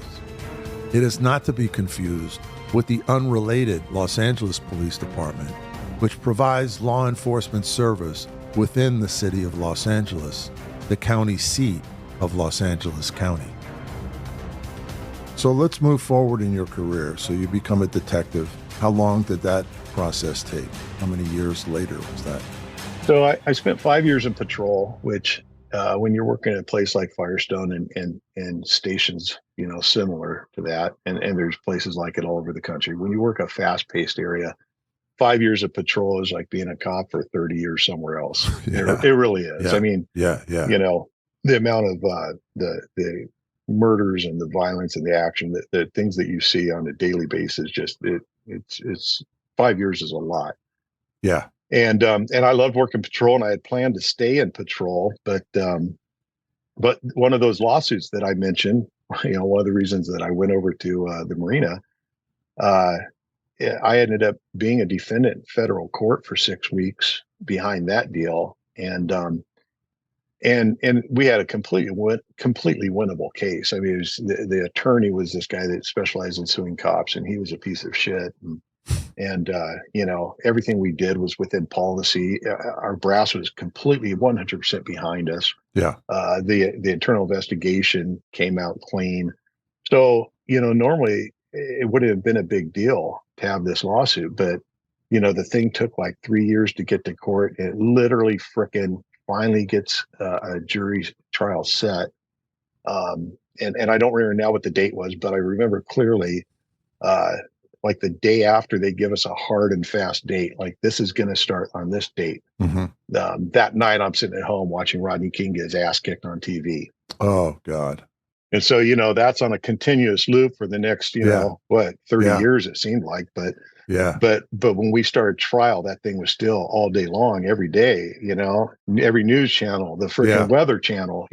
It is not to be confused with the unrelated Los Angeles Police Department, which provides law enforcement service within the city of Los Angeles, the county seat of Los Angeles County. So let's move forward in your career. So you become a detective. How long did that process take? How many years later was that? So I spent 5 years in patrol, which when you're working at a place like Firestone and stations, similar to that, and there's places like it all over the country. When you work a fast-paced area, 5 years of patrol is like being a cop for 30 years somewhere else. Yeah. It really is. Yeah. I mean, yeah. The amount of the murders and the violence and the action, the things that you see on a daily basis, it's 5 years is a lot. Yeah. And I loved working patrol, and I had planned to stay in patrol, but one of those lawsuits that I mentioned, one of the reasons that I went over to the marina, I ended up being a defendant in federal court for 6 weeks behind that deal, and we had a completely winnable case. I mean, it was the attorney was this guy that specialized in suing cops, and he was a piece of shit. And everything we did was within policy. Our brass was completely 100% behind us. Yeah. The internal investigation came out clean. So, normally it would have been a big deal to have this lawsuit, but, the thing took like 3 years to get to court. It literally frickin' finally gets a jury trial set. And I don't remember now what the date was, but I remember clearly, like the day after they give us a hard and fast date, like this is going to start on this date. Mm-hmm. That night I'm sitting at home watching Rodney King get his ass kicked on TV. Oh God. And so, that's on a continuous loop for the next, 30 years, it seemed like, but when we started trial, that thing was still all day long, every day, every news channel, the freaking weather channel,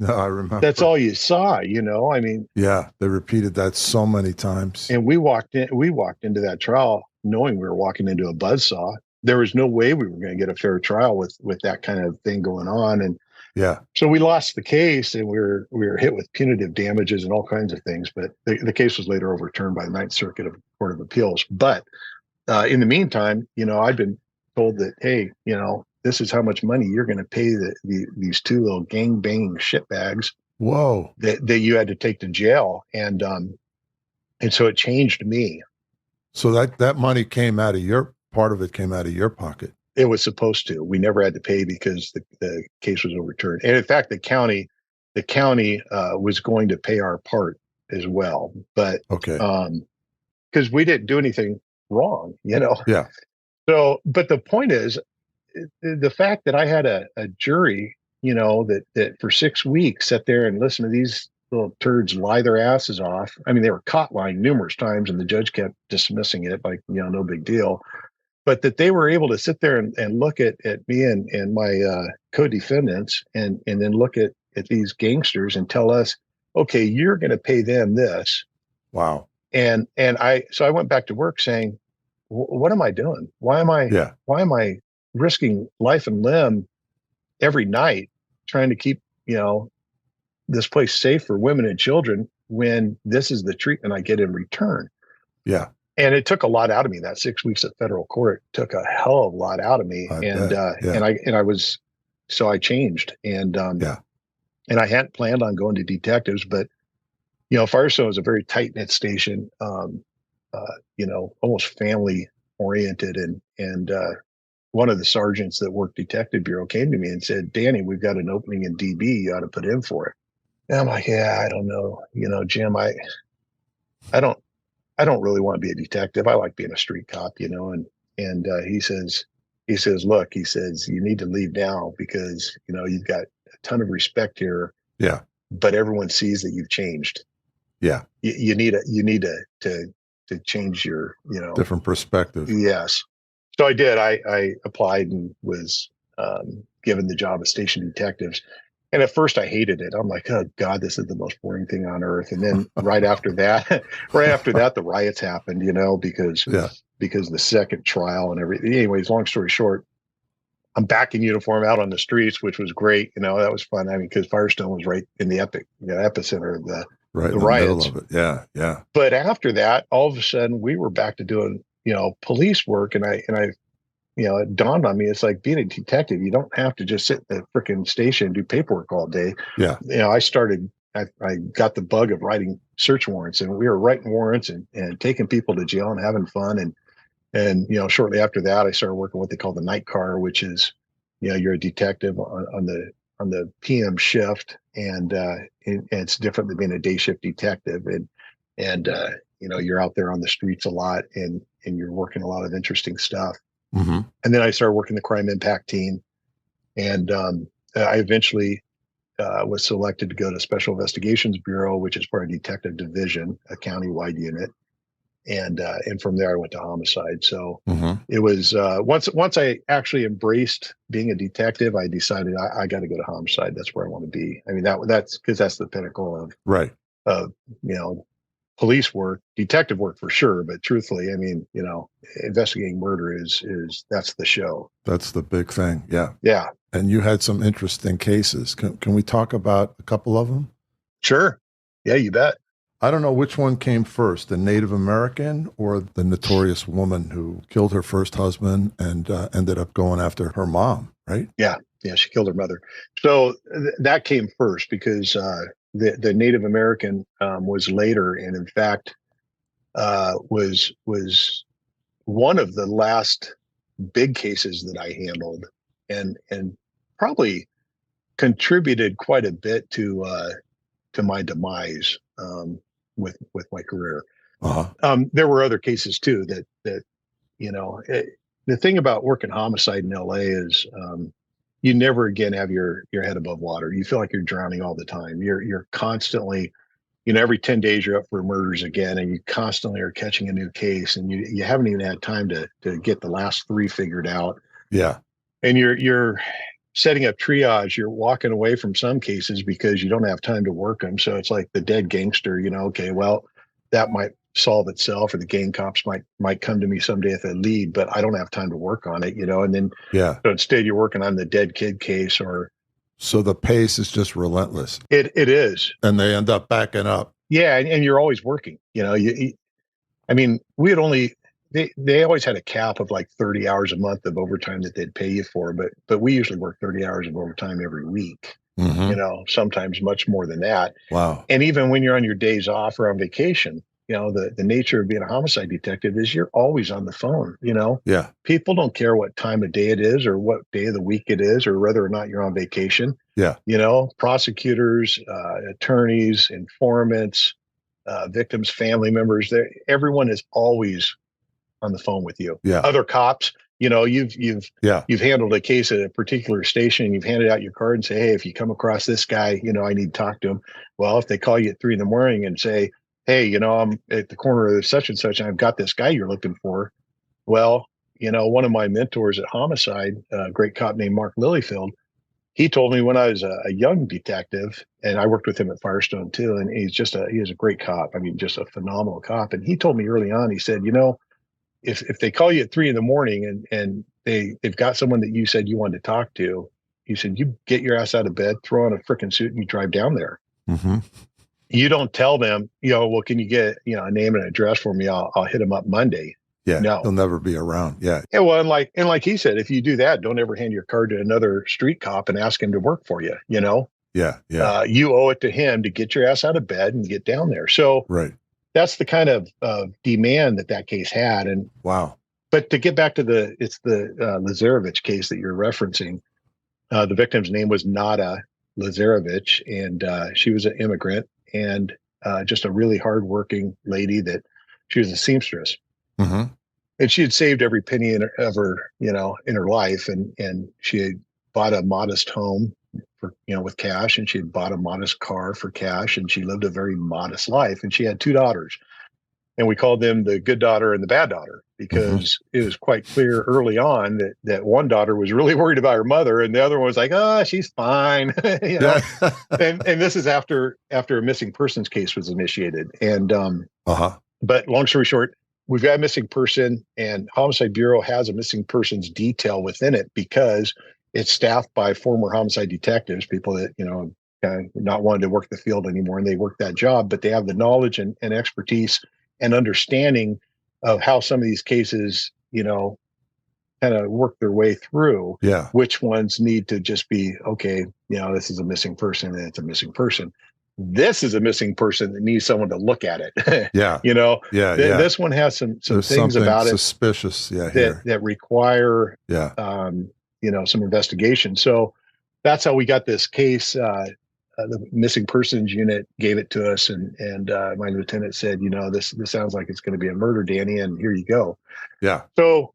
No, I remember. That's all you saw, I mean, Yeah, they repeated that so many times. and we walked into that trial knowing we were walking into a buzzsaw. There was no way we were going to get a fair trial with that kind of thing going on. And Yeah. so we lost the case, and we were hit with punitive damages and all kinds of things. But the case was later overturned by the Ninth Circuit of Court of Appeals. But in the meantime, I'd been told that, hey, this is how much money you're going to pay these two little gang banging shitbags Whoa. that you had to take to jail, and so it changed me. So that money came out of part of it came out of your pocket. It was supposed to. We never had to pay because the case was overturned. And in fact, the county was going to pay our part as well. But Okay. because we didn't do anything wrong, Yeah. So, but the point is, the fact that I had a jury, that for 6 weeks sat there and listened to these little turds lie their asses off. I mean, they were caught lying numerous times, and the judge kept dismissing it like, no big deal. But that they were able to sit there and look at me and my co-defendants and then look at these gangsters and tell us, okay, you're going to pay them this. Wow. And I went back to work saying, what am I doing? Why am I risking life and limb every night trying to keep, this place safe for women and children when this is the treatment I get in return? Yeah. And it took a lot out of me. That 6 weeks at federal court took a hell of a lot out of me. So I changed, and I hadn't planned on going to detectives, but Firestone was a very tight knit station, almost family oriented. And one of the sergeants that worked Detective Bureau came to me and said, Danny, we've got an opening in DB. You ought to put in for it. And I'm like, yeah, I don't know. Jim, I don't really want to be a detective. I like being a street cop, and he says, look, he says, you need to leave now because, you've got a ton of respect here. Yeah. But everyone sees that you've changed. Yeah. You need to change your, different perspective. Yes. So I did. I applied and was given the job of station detectives. And at first I hated it. I'm like, oh God, this is the most boring thing on earth. And then right after that, the riots happened, because the second trial and everything. Anyways, long story short, I'm back in uniform out on the streets, which was great. That was fun. I mean, because Firestone was right in the epicenter of the riots. Middle of it. Yeah. Yeah. But after that, all of a sudden we were back to doing, police work. And I it dawned on me, it's like being a detective. You don't have to just sit in the freaking station and do paperwork all day. Yeah. I got the bug of writing search warrants, and we were writing warrants and taking people to jail and having fun. And shortly after that, I started working what they call the night car, which is, you're a detective on the PM shift, and it's different than being a day shift detective. And you're out there on the streets a lot, and you're working a lot of interesting stuff. Mm-hmm. And then I started working the crime impact team, and I eventually was selected to go to Special Investigations Bureau, which is part of Detective Division, a county-wide unit. And from there I went to homicide. So It was once I actually embraced being a detective, I decided I got to go to homicide. That's where I want to be. I mean, that's because that's the pinnacle of police work, detective work for sure. But truthfully, I mean, investigating murder is that's the show. That's the big thing. Yeah. Yeah. And you had some interesting cases. Can we talk about a couple of them? Sure. Yeah, you bet. I don't know which one came first, the Native American or the notorious woman who killed her first husband and ended up going after her mom, right? Yeah. Yeah. She killed her mother. So that came first because the Native American was later, and in fact was one of the last big cases that I handled, and probably contributed quite a bit to my demise with my career. There were other cases too that the thing about working homicide in LA is you never again have your head above water. You feel like you're drowning all the time. You're constantly, every 10 days you're up for murders again, and you constantly are catching a new case, and you haven't even had time to get the last 3 figured out. Yeah. And you're setting up triage, you're walking away from some cases because you don't have time to work them. So it's like the dead gangster, okay, well, that might solve itself, or the gang cops might come to me someday if they lead, but I don't have time to work on it, and then so instead you're working on the dead kid case. Or so the pace is just relentless. It is. And they end up backing up. Yeah, and you're always working. I mean, we had only they always had a cap of like 30 hours a month of overtime that they'd pay you for, but we usually work 30 hours of overtime every week. Sometimes much more than that. Wow. And even when you're on your days off or on vacation, the nature of being a homicide detective is you're always on the phone. Yeah. People don't care what time of day it is or what day of the week it is or whether or not you're on vacation. Yeah. Prosecutors, attorneys, informants, victims, family members, everyone is always on the phone with you. Yeah. Other cops, you've handled a case at a particular station. You've handed out your card and say, hey, if you come across this guy, I need to talk to him. Well, if they call you at 3 a.m. and say, hey, I'm at the corner of such and such, and I've got this guy you're looking for. Well, one of my mentors at Homicide, a great cop named Mark Lilyfield, he told me when I was a young detective, and I worked with him at Firestone too, and he is a great cop. I mean, just a phenomenal cop. And he told me early on, he said, if they call you at 3 a.m. and they've got someone that you said you wanted to talk to, he said, you get your ass out of bed, throw on a freaking suit, and you drive down there. Mm-hmm. You don't tell them, well, can you get, a name and address for me? I'll hit them up Monday. Yeah. No, they'll never be around. Yeah. Yeah. Well, and like he said, if you do that, don't ever hand your card to another street cop and ask him to work for you. Yeah. Yeah. You owe it to him to get your ass out of bed and get down there. So right. That's the kind of demand that case had. And wow. But to get back to the Lazarevich case that you're referencing, the victim's name was Nada Lazarevich, and she was an immigrant and just a really hardworking lady that she was a seamstress. Mm-hmm. And she had saved every penny in her life, and she had bought a modest home for with cash, and she had bought a modest car for cash, and she lived a very modest life. And she had 2 daughters, and we called them the good daughter and the bad daughter because it was quite clear early on that one daughter was really worried about her mother, and the other one was like, "Oh, she's fine," and this is after a missing persons case was initiated, and But long story short, we've got a missing person, and Homicide Bureau has a missing persons detail within it because it's staffed by former homicide detectives, people that, not wanting to work the field anymore, and they work that job, but they have the knowledge and expertise and understanding of how some of these cases, kind of work their way through. Yeah. Which ones need to just be, okay, this is a missing person and it's a missing person. This is a missing person that needs someone to look at it. Yeah. This one has some things about it suspicious. That require, some investigation. So that's how we got this case. The missing persons unit gave it to us, and my lieutenant said, this sounds like it's going to be a murder, Danny, and here you go. Yeah. So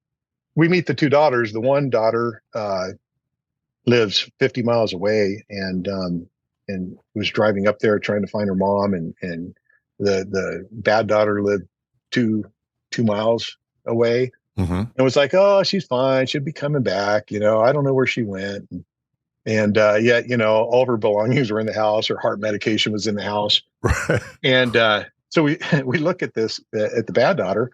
we meet the 2 daughters. The one daughter lives 50 miles away, and was driving up there trying to find her mom, and the bad daughter lived 2 miles away, and was like, oh, she's fine, she'll be coming back, I don't know where she went, and yet all of her belongings were in the house, her heart medication was in the house, right. And so we look at this at the bad daughter,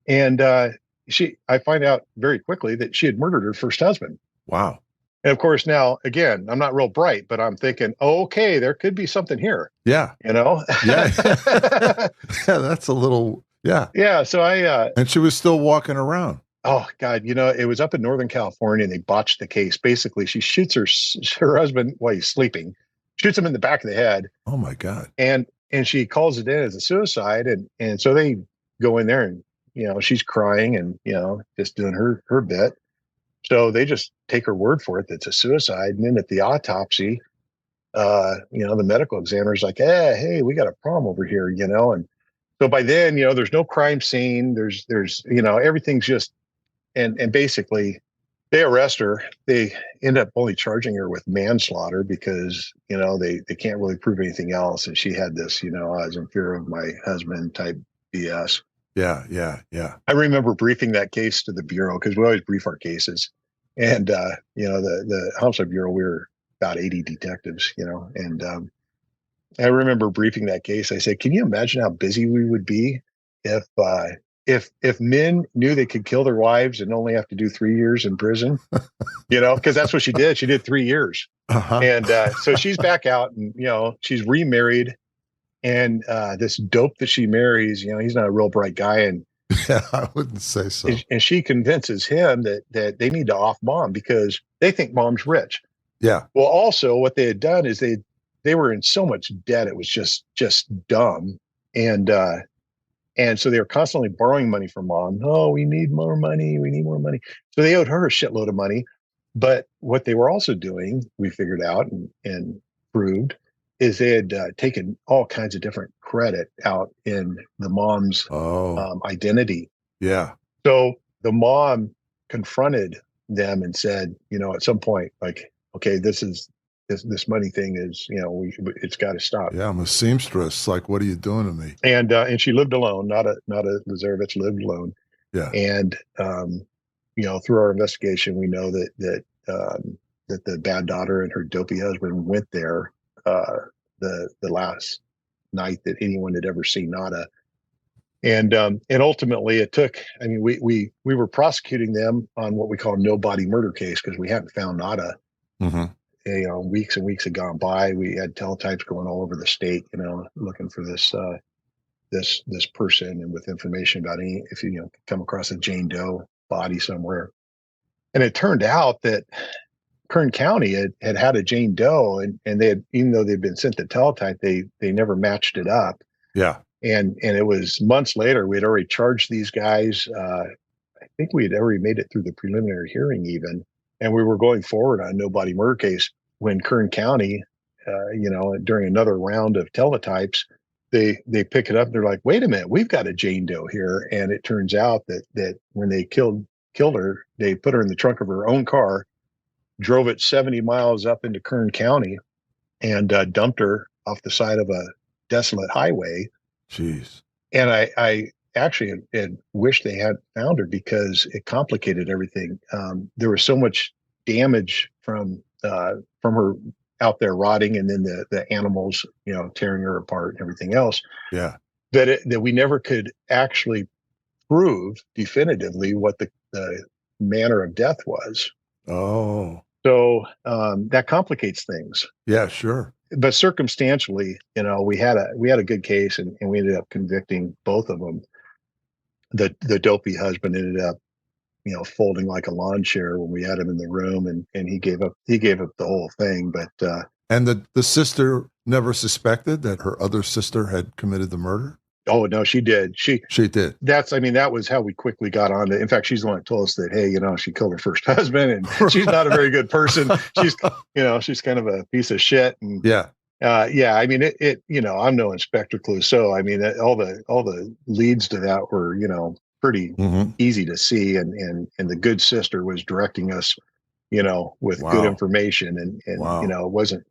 and I find out very quickly that she had murdered her first husband. Wow. And of course, now, again, I'm not real bright, but I'm thinking, okay, there could be something here. Yeah. Yeah. Yeah, that's a little, yeah. Yeah. So and she was still walking around. Oh, God, it was up in Northern California, and they botched the case. Basically, she shoots her husband while he's sleeping, shoots him in the back of the head. Oh, my God. And she calls it in as a suicide. And so they go in there, and, she's crying and, just doing her bit. So they just take her word for it that it's a suicide. And then at the autopsy, the medical examiner's like, hey, we got a problem over here, and so by then, there's no crime scene. There's everything's just, and basically they arrest her. They end up only charging her with manslaughter because, they can't really prove anything else. And she had this, I was in fear of my husband type BS. Yeah. I remember briefing that case to the Bureau because we always brief our cases. And the homicide bureau, we were about 80 detectives, and I remember briefing that case. I said, "Can you imagine how busy we would be if if men knew they could kill their wives and only have to do 3 years in prison?" Because that's what she did. She did 3 years, Uh-huh. and so she's back out, and she's remarried, and this dope that she marries, he's not a real bright guy, and Yeah, I wouldn't say so. she convinces him that they need to off mom because they think mom's rich. Yeah. Well, also what they had done is they were in so much debt it was just dumb, and so they were constantly borrowing money from mom. Oh, we need more money. We need more money. So they owed her a shitload of money. But what they were also doing, we figured out and proved, is they had taken all kinds of different credit out in the mom's Oh, identity. yeah. So the mom confronted them and said, at some point, like, okay, this money thing is, it's got to stop. Yeah, I'm a seamstress. Like, what are you doing to me? And she lived alone, not a Lazarevich, lived alone. Yeah. And through our investigation, we know that the bad daughter and her dopey husband went there the last night that anyone had ever seen Nada. And ultimately it took, I mean, we were prosecuting them on what we call no body murder case because we hadn't found Nada. Mm-hmm. Weeks and weeks had gone by. We had teletypes going all over the state, looking for this this person and with information about if you come across a Jane Doe body somewhere. And it turned out that Kern County had a Jane Doe, and they had, even though they'd been sent the teletype, they never matched it up. Yeah. And it was months later, we had already charged these guys. I think we had already made it through the preliminary hearing even, and we were going forward on a no body murder case when Kern County, during another round of teletypes, they pick it up. They're like, wait a minute, we've got a Jane Doe here. And it turns out that when they killed her, they put her in the trunk of her own car, drove it 70 miles up into Kern County, and dumped her off the side of a desolate highway. Jeez. And I actually had wished they had found her because it complicated everything. There was so much damage from her out there rotting, and then the animals, tearing her apart and everything else. Yeah. That we never could actually prove definitively what the manner of death was. Oh. So that complicates things. Yeah, sure. But circumstantially, we had a good case, and we ended up convicting both of them. The dopey husband ended up, folding like a lawn chair when we had him in the room, and he gave up the whole thing. But and the sister never suspected that her other sister had committed the murder? Oh no, she did. She did. That was how we quickly got on to. In fact, she's the one that told us that, hey, she killed her first husband, and she's not a very good person. She's she's kind of a piece of shit. And yeah. I mean, I'm no Inspector Clouseau. I mean, all the leads to that were, pretty easy to see, and the good sister was directing us, with good information, and it wasn't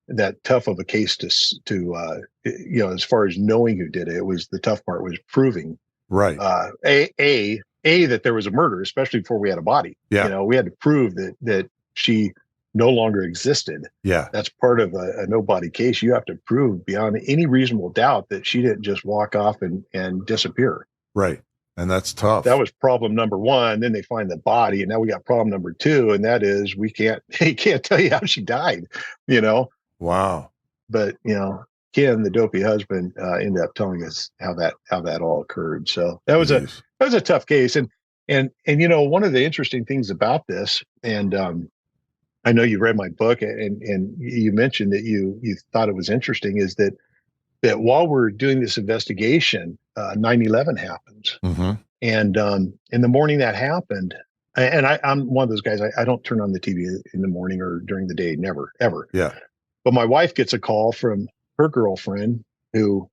that tough of a case to as far as knowing who did it. It was, the tough part was proving right that there was a murder, especially before we had a body. We had to prove that she no longer existed. That's part of a no body case. You have to prove beyond any reasonable doubt that she didn't just walk off and disappear. Right. And that's tough. That was problem number one. Then they find the body, and now we got problem number two, and that is he can't tell you how she died. Wow. But Ken, the dopey husband, ended up telling us how that all occurred. So that was a tough case. And one of the interesting things about this, and I know you read my book, and you mentioned that you thought it was interesting, is that while we're doing this investigation, 9/11 happens. And in the morning that happened, and I'm one of those guys, I don't turn on the TV in the morning or during the day, never, ever. Yeah. But my wife gets a call from her girlfriend who,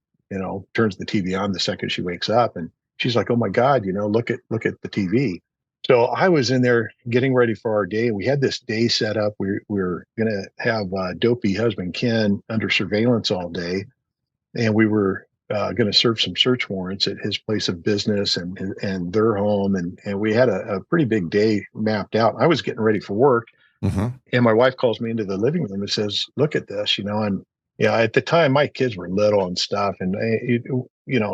turns the TV on the second she wakes up, and she's like, "Oh my God, look at the TV." So I was in there getting ready for our day. We had this day set up. We were going to have dopey husband Ken under surveillance all day, and we were going to serve some search warrants at his place of business and their home, and we had a pretty big day mapped out. I was getting ready for work, and my wife calls me into the living room and says, "Look at this," and at the time my kids were little and stuff, and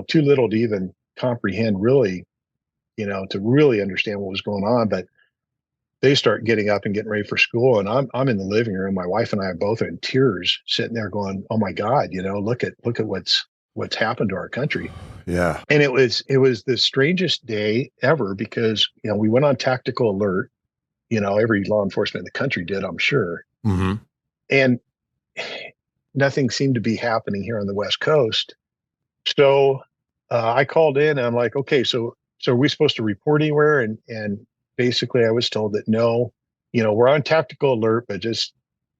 too little to even comprehend really, to really understand what was going on, but they start getting up and getting ready for school, and I'm in the living room. My wife and I are both in tears, sitting there going, "Oh my God, look at what's happened to our country." Yeah. And it was the strangest day ever because we went on tactical alert. Every law enforcement in the country did, I'm sure, and nothing seemed to be happening here on the West Coast. So I called in, and I'm like, "Okay, so are we supposed to report anywhere?" And basically I was told that no, we're on tactical alert, but just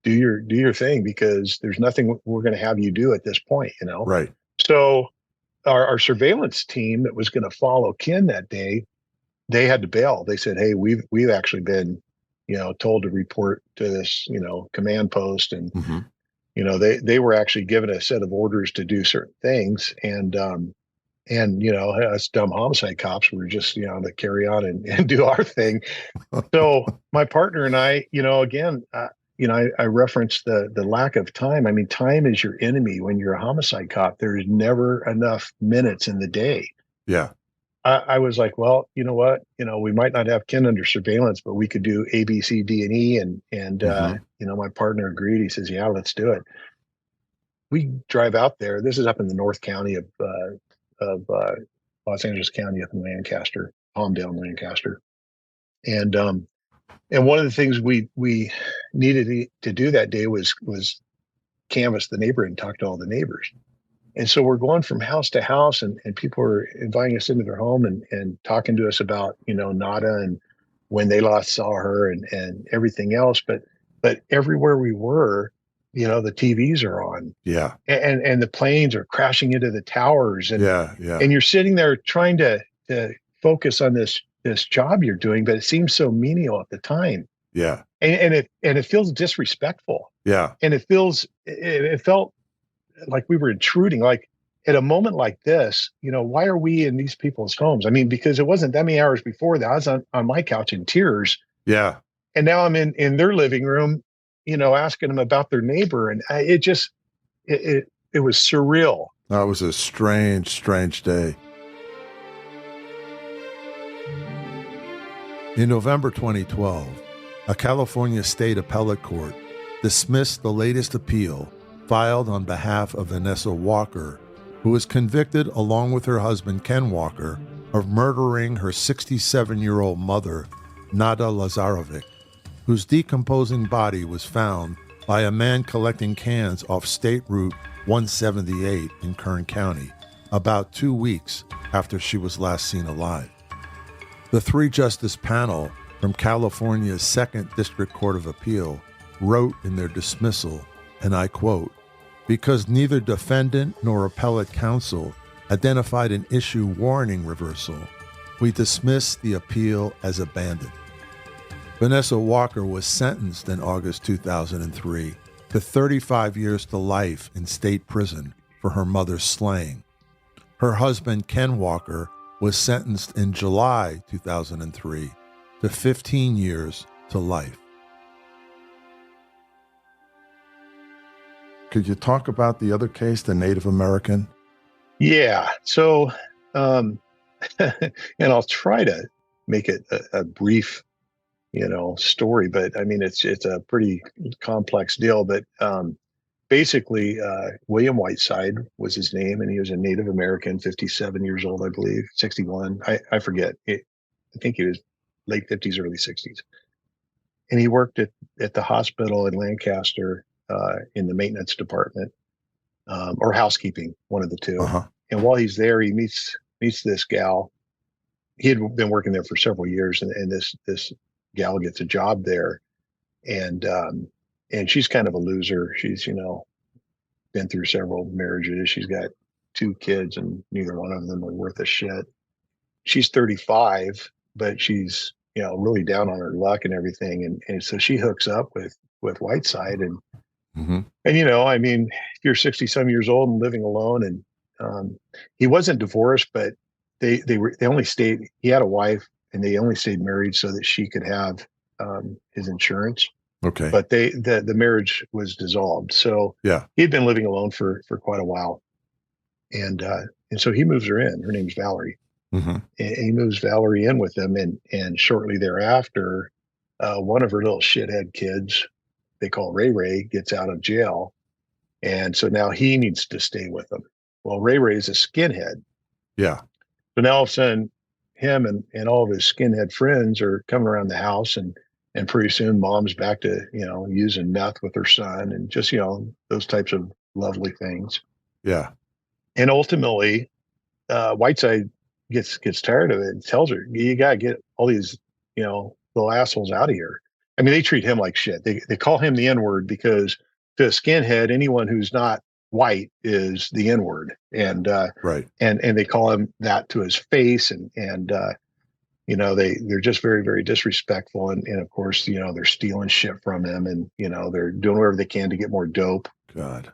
do your thing because there's nothing we're going to have you do at this point, Right. So our surveillance team that was going to follow Ken that day, they had to bail. They said, "Hey, we've actually been, told to report to this, command post." And, they were actually given a set of orders to do certain things. And us dumb homicide cops were just, to carry on and do our thing. So my partner and I, again, I referenced the lack of time. I mean, time is your enemy when you're a homicide cop. There's never enough minutes in the day. Yeah. I was like, well, you know what? We might not have Ken under surveillance, but we could do A, B, C, D, and E. And my partner agreed. He says, "Yeah, let's do it." We drive out there. This is up in the North County of Los Angeles County, up in Lancaster, Palmdale, Lancaster. And one of the things we needed to do that day was canvass the neighborhood and talk to all the neighbors. And so we're going from house to house, and people are inviting us into their home and talking to us about, Nada and when they last saw her and everything else. But everywhere we were, the TVs are on. Yeah. And the planes are crashing into the towers. And and you're sitting there trying to focus on this job you're doing, but it seems so menial at the time. Yeah. And it feels disrespectful. Yeah. And it felt like we were intruding. Like at a moment like this, why are we in these people's homes? I mean, because it wasn't that many hours before that I was on my couch in tears. Yeah. And now I'm in their living room, asking them about their neighbor. And it was surreal. That was a strange, strange day. In November 2012, a California state appellate court dismissed the latest appeal filed on behalf of Vanessa Walker, who was convicted along with her husband Ken Walker of murdering her 67-year-old mother, Nada Lazarevic, whose decomposing body was found by a man collecting cans off State Route 178 in Kern County about 2 weeks after she was last seen alive. The three-justice panel from California's 2nd District Court of Appeal wrote in their dismissal, and I quote, "Because neither defendant nor appellate counsel identified an issue warranting reversal, we dismiss the appeal as abandoned." Vanessa Walker was sentenced in August 2003 to 35 years to life in state prison for her mother's slaying. Her husband, Ken Walker, was sentenced in July 2003 to 15 years to life. Could you talk about the other case, the Native American? Yeah. So, and I'll try to make it a brief, story, but I mean, it's a pretty complex deal. But basically, William Whiteside was his name, and he was a Native American, 57 years old, I believe, 61. I forget. I think he was late 50s, early 60s. And he worked at the hospital in Lancaster in the maintenance department or housekeeping, one of the two. And while he's there, he meets this gal. He had been working there for several years, and this gal gets a job there, and she's kind of a loser. She's been through several marriages. She's got 2 kids, and neither one of them are worth a shit. She's 35, but she's really down on her luck and everything, and so she hooks up with Whiteside, and I mean, if you're 60 some years old and living alone, and he wasn't divorced, but they only stayed. He had a wife, and they only stayed married so that she could have his insurance. Okay. But the marriage was dissolved. So Yeah. he'd been living alone for quite a while, and so he moves her in. Her name's Valerie, Mm-hmm. and he moves Valerie in with him, and shortly thereafter, one of her little shithead kids, they call Ray, gets out of jail, and so now he needs to stay with them. Well, Ray's a skinhead, Yeah. so now all of a sudden, him and all of his skinhead friends are coming around the house, and pretty soon, mom's back to using meth with her son, and just those types of lovely things. Yeah. And ultimately, Whiteside gets tired of it and tells her, "You gotta get all these little assholes out of here." I mean, they treat him like shit. They call him the N-word because to a skinhead, anyone who's not white is the N-word, and Right. and they call him that to his face, and they're just very, very disrespectful, and of course they're stealing shit from him, and they're doing whatever they can to get more dope. God.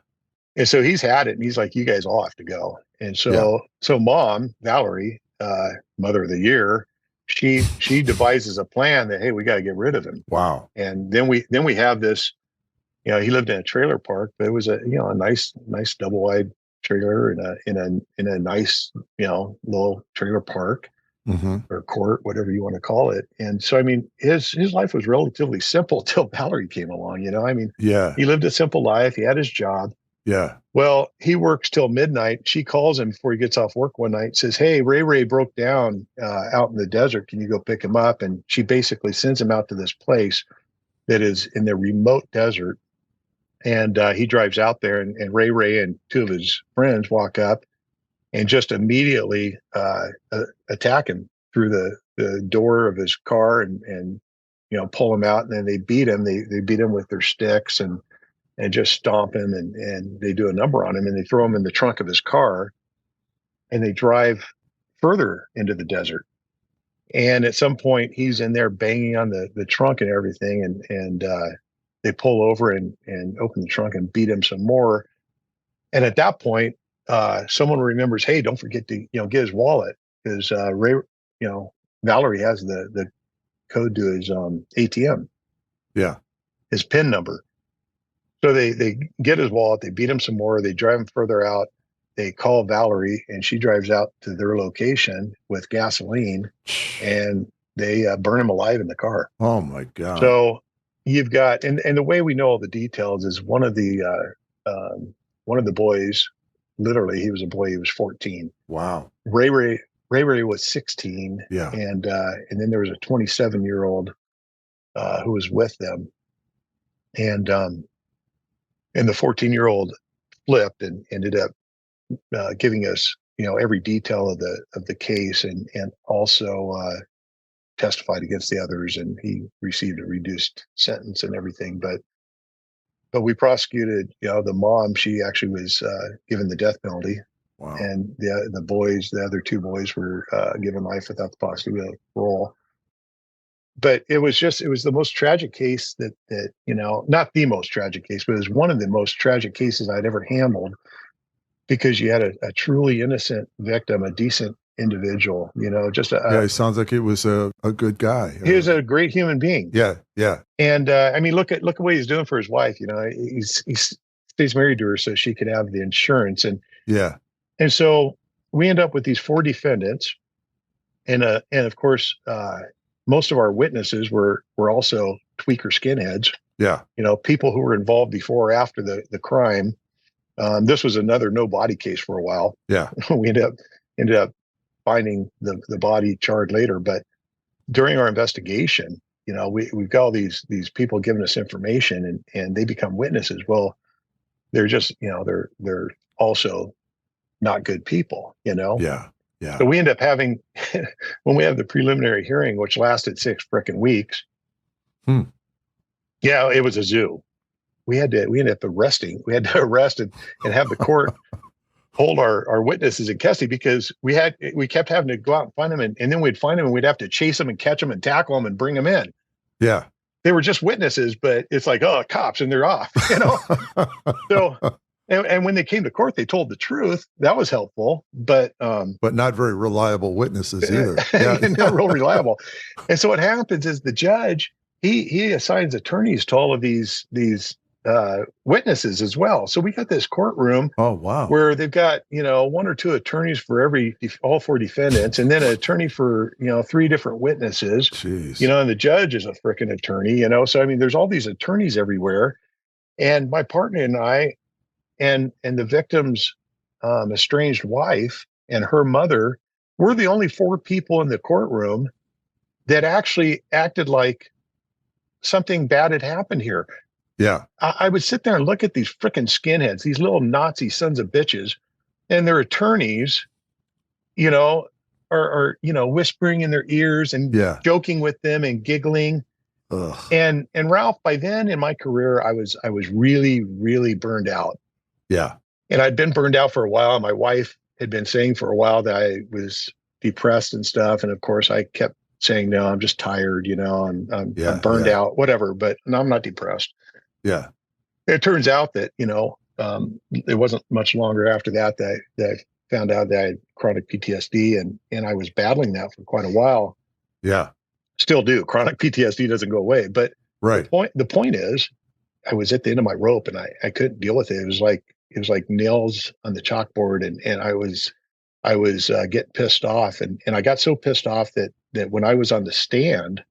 And so he's had it, and he's like, "You guys all have to go." And so mom, Valerie, mother of the year, she devises a plan that, hey, we got to get rid of him. Wow. And then we have this, he lived in a trailer park, but it was a nice double wide trailer in a nice little trailer park, Mm-hmm. or court, whatever you want to call it. And so I mean, his life was relatively simple till Valerie came along. I mean, Yeah. he lived a simple life. He had his job. Yeah. Well, he works till midnight. She calls him before he gets off work one night, says, "Hey, Ray broke down out in the desert. Can you go pick him up?" And she basically sends him out to this place that is in the remote desert. And he drives out there, and Ray and two of his friends walk up and just immediately attack him through the door of his car, and pull him out. And then they beat him. They beat him with their sticks, and just stomp him, and they do a number on him, and they throw him in the trunk of his car, and they drive further into the desert. And at some point, he's in there banging on the trunk and everything, and they pull over and open the trunk and beat him some more. And at that point, someone remembers, hey, don't forget to get his wallet, because Ray, Valerie has the code to his ATM, Yeah. his PIN number. So they get his wallet, they beat him some more, they drive him further out, they call Valerie, and she drives out to their location with gasoline, and they burn him alive in the car. Oh my God. So you've got, and the way we know all the details is one of the boys, literally, he was a boy, he was 14. Wow. Ray was 16. Yeah. And then there was a 27-year-old who was with them. And the 14-year-old flipped and ended up giving us, every detail of the case, and also testified against the others, and he received a reduced sentence and everything. But we prosecuted, the mom. She actually was given the death penalty. Wow. And the other two boys were given life without the possibility of parole. But it was the most tragic case that not the most tragic case, but it was one of the most tragic cases I'd ever handled, because you had a truly innocent victim, a decent individual, just yeah, it sounds like it was a good guy. He was a great human being. Yeah. Yeah. And I mean, look at what he's doing for his wife. He stays married to her so she could have the insurance. And yeah. And so we end up with these 4 defendants, and of course, most of our witnesses were also tweaker skinheads. Yeah. People who were involved before or after the crime. This was another no body case for a while. Yeah. We ended up finding the body charred later, but during our investigation, we've got all these people giving us information, and they become witnesses. Well, they're just they're also not good people. Yeah. Yeah. So we end up having, when we have the preliminary hearing, which lasted 6 frickin' weeks. Yeah, it was a zoo. We ended up arresting. We had to arrest and have the court hold our witnesses in custody, because we kept having to go out and find them, and then we'd find them, and we'd have to chase them and catch them and tackle them and bring them in. Yeah. They were just witnesses, but it's like, oh, cops, and they're off, So And when they came to court, they told the truth. That was helpful, but not very reliable witnesses either. Yeah. not real reliable. And so what happens is the judge, he assigns attorneys to all of these witnesses as well. So we got this courtroom Oh, wow. where they've got, one or two attorneys for all four defendants, and then an attorney for, three different witnesses. Jeez. And the judge is a freaking attorney, So, I mean, there's all these attorneys everywhere. And my partner and I, and the victim's estranged wife and her mother, we're the only four people in the courtroom that actually acted like something bad had happened here. Yeah. I would sit there and look at these freaking skinheads, these little Nazi sons of bitches, and their attorneys, are whispering in their ears and joking with them and giggling. Ugh. And Ralph, by then in my career, I was really, really burned out. Yeah. And I'd been burned out for a while. My wife had been saying for a while that I was depressed and stuff. And of course, I kept saying, no, I'm just tired, I'm burned out, whatever. But no, I'm not depressed. Yeah. It turns out that, it wasn't much longer after that I found out that I had chronic PTSD, and I was battling that for quite a while. Yeah. Still do. Chronic PTSD doesn't go away. But right. The point is, I was at the end of my rope and I couldn't deal with it. It was like nails on the chalkboard, and I was getting pissed off, and I got so pissed off that when I was on the stand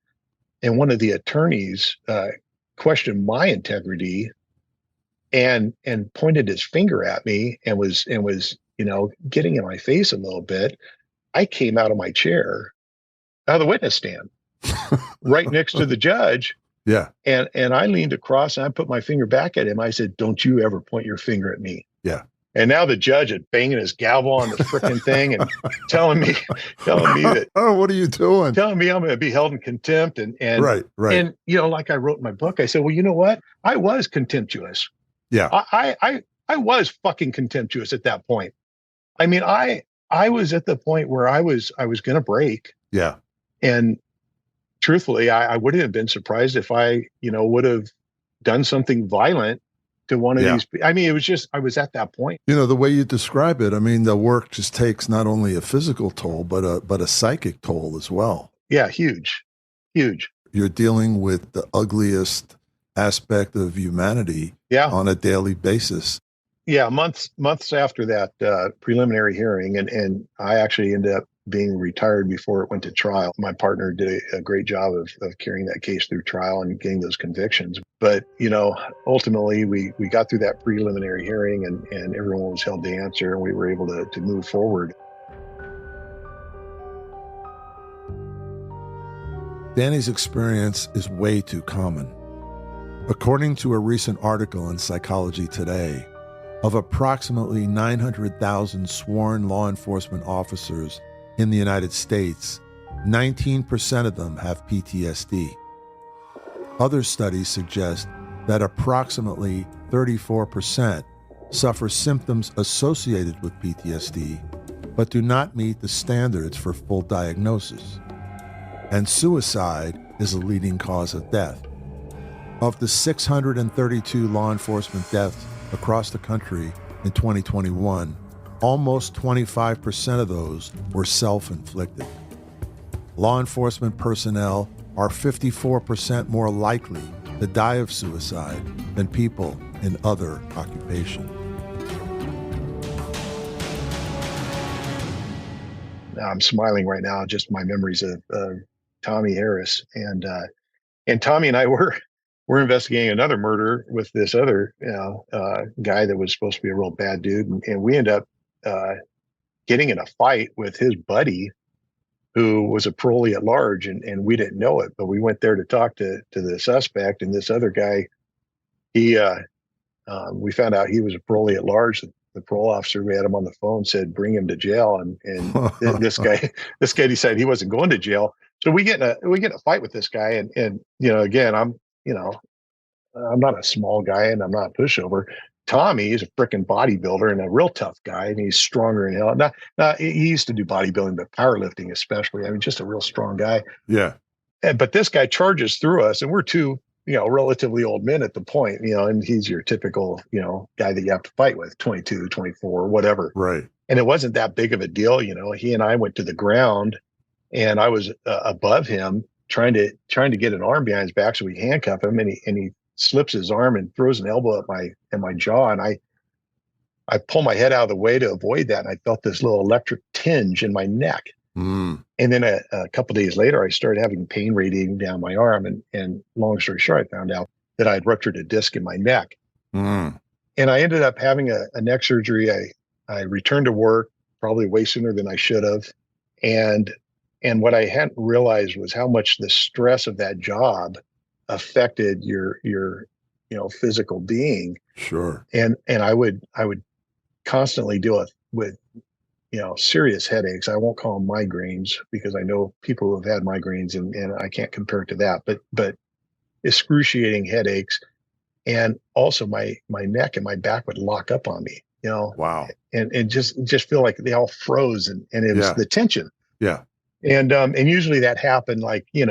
and one of the attorneys questioned my integrity and pointed his finger at me and was getting in my face a little bit, I came out of my chair, out of the witness stand, right next to the judge. Yeah. And I leaned across and I put my finger back at him. I said, "Don't you ever point your finger at me." Yeah. And now the judge is banging his gavel on the freaking thing and telling me that, oh, what are you doing? Telling me I'm going to be held in contempt. And right. And, like I wrote in my book, I said, well, you know what? I was contemptuous. Yeah. I was fucking contemptuous at that point. I mean, I was at the point where I was going to break. Yeah. And truthfully, I wouldn't have been surprised if I, would have done something violent to one of these. I mean, it was just, I was at that point. The way you describe it, I mean, the work just takes not only a physical toll, but a psychic toll as well. Yeah. Huge. You're dealing with the ugliest aspect of humanity on a daily basis. Yeah. Months after that preliminary hearing, and I actually ended up being retired before it went to trial. My partner did a great job of carrying that case through trial and getting those convictions. But, ultimately we got through that preliminary hearing and everyone was held to answer, and we were able to move forward. Danny's experience is way too common. According to a recent article in Psychology Today, of approximately 900,000 sworn law enforcement officers in the United States, 19% of them have PTSD. Other studies suggest that approximately 34% suffer symptoms associated with PTSD, but do not meet the standards for full diagnosis. And suicide is a leading cause of death. Of the 632 law enforcement deaths across the country in 2021, almost 25% of those were self-inflicted. Law enforcement personnel are 54% more likely to die of suicide than people in other occupations. I'm smiling right now, just my memories of Tommy Harris. And Tommy and I were investigating another murder with this other guy that was supposed to be a real bad dude. And we ended up getting in a fight with his buddy, who was a parolee at large, and we didn't know it, but we went there to talk to the suspect. And this other guy, we found out he was a parolee at large. The parole officer, we had him on the phone, said, bring him to jail. And this guy decided he wasn't going to jail. So we get in a fight with this guy. And again, I'm not a small guy and I'm not a pushover. Tommy is a freaking bodybuilder and a real tough guy, and he's stronger than hell. Now he used to do bodybuilding, but powerlifting especially. I mean, just a real strong guy. Yeah. But this guy charges through us, and we're two relatively old men at the point, and he's your typical, guy that you have to fight with, 22, 24, whatever. Right. And it wasn't that big of a deal. He and I went to the ground, and I was above him trying to get an arm behind his back so we handcuff him, and he slips his arm and throws an elbow at my jaw, and I pull my head out of the way to avoid that, and I felt this little electric tinge in my neck. Mm. And then a couple of days later, I started having pain radiating down my arm, and long story short, I found out that I had ruptured a disc in my neck. Mm. And I ended up having a neck surgery. I returned to work probably way sooner than I should have, and what I hadn't realized was how much the stress of that job affected your physical being. Sure. And I would constantly deal with serious headaches. I won't call them migraines because I know people who have had migraines, and I can't compare it to that, but excruciating headaches. And also my neck and my back would lock up on me, Wow. and just feel like they all froze, and it was the tension. Yeah. And usually that happened like, in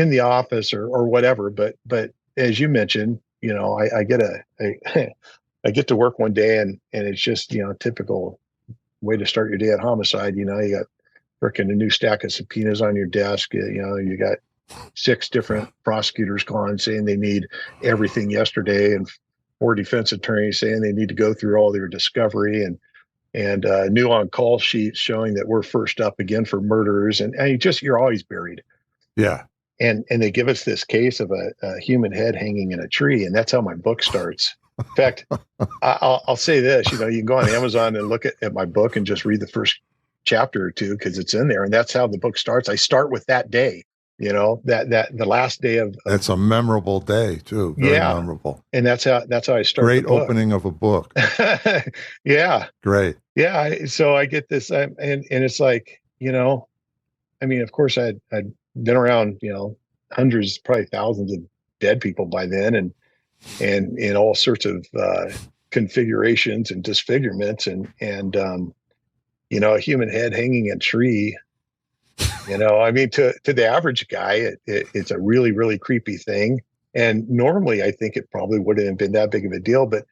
the office or whatever. But as you mentioned, I get I get to work one day, and it's just, typical way to start your day at homicide. You got freaking a new stack of subpoenas on your desk. You got 6 different prosecutors calling saying they need everything yesterday, and 4 defense attorneys saying they need to go through all their discovery, and new on-call sheets showing that we're first up again for murders, and you're always buried. Yeah. And they give us this case of a human head hanging in a tree, and that's how my book starts. In fact, I'll say this, you can go on Amazon and look at my book and just read the first chapter or two because it's in there, and that's how the book starts. I start with that day, that the last day of That's a memorable day too. Very memorable. And that's how I start. Great opening of a book. Yeah. Great. Yeah. So I get this, and it's like, of course I'd been around, hundreds, probably thousands of dead people by then, and in all sorts of configurations and disfigurements, and a human head hanging in a tree. To the average guy, it's a really, really creepy thing. And normally I think it probably wouldn't have been that big of a deal, but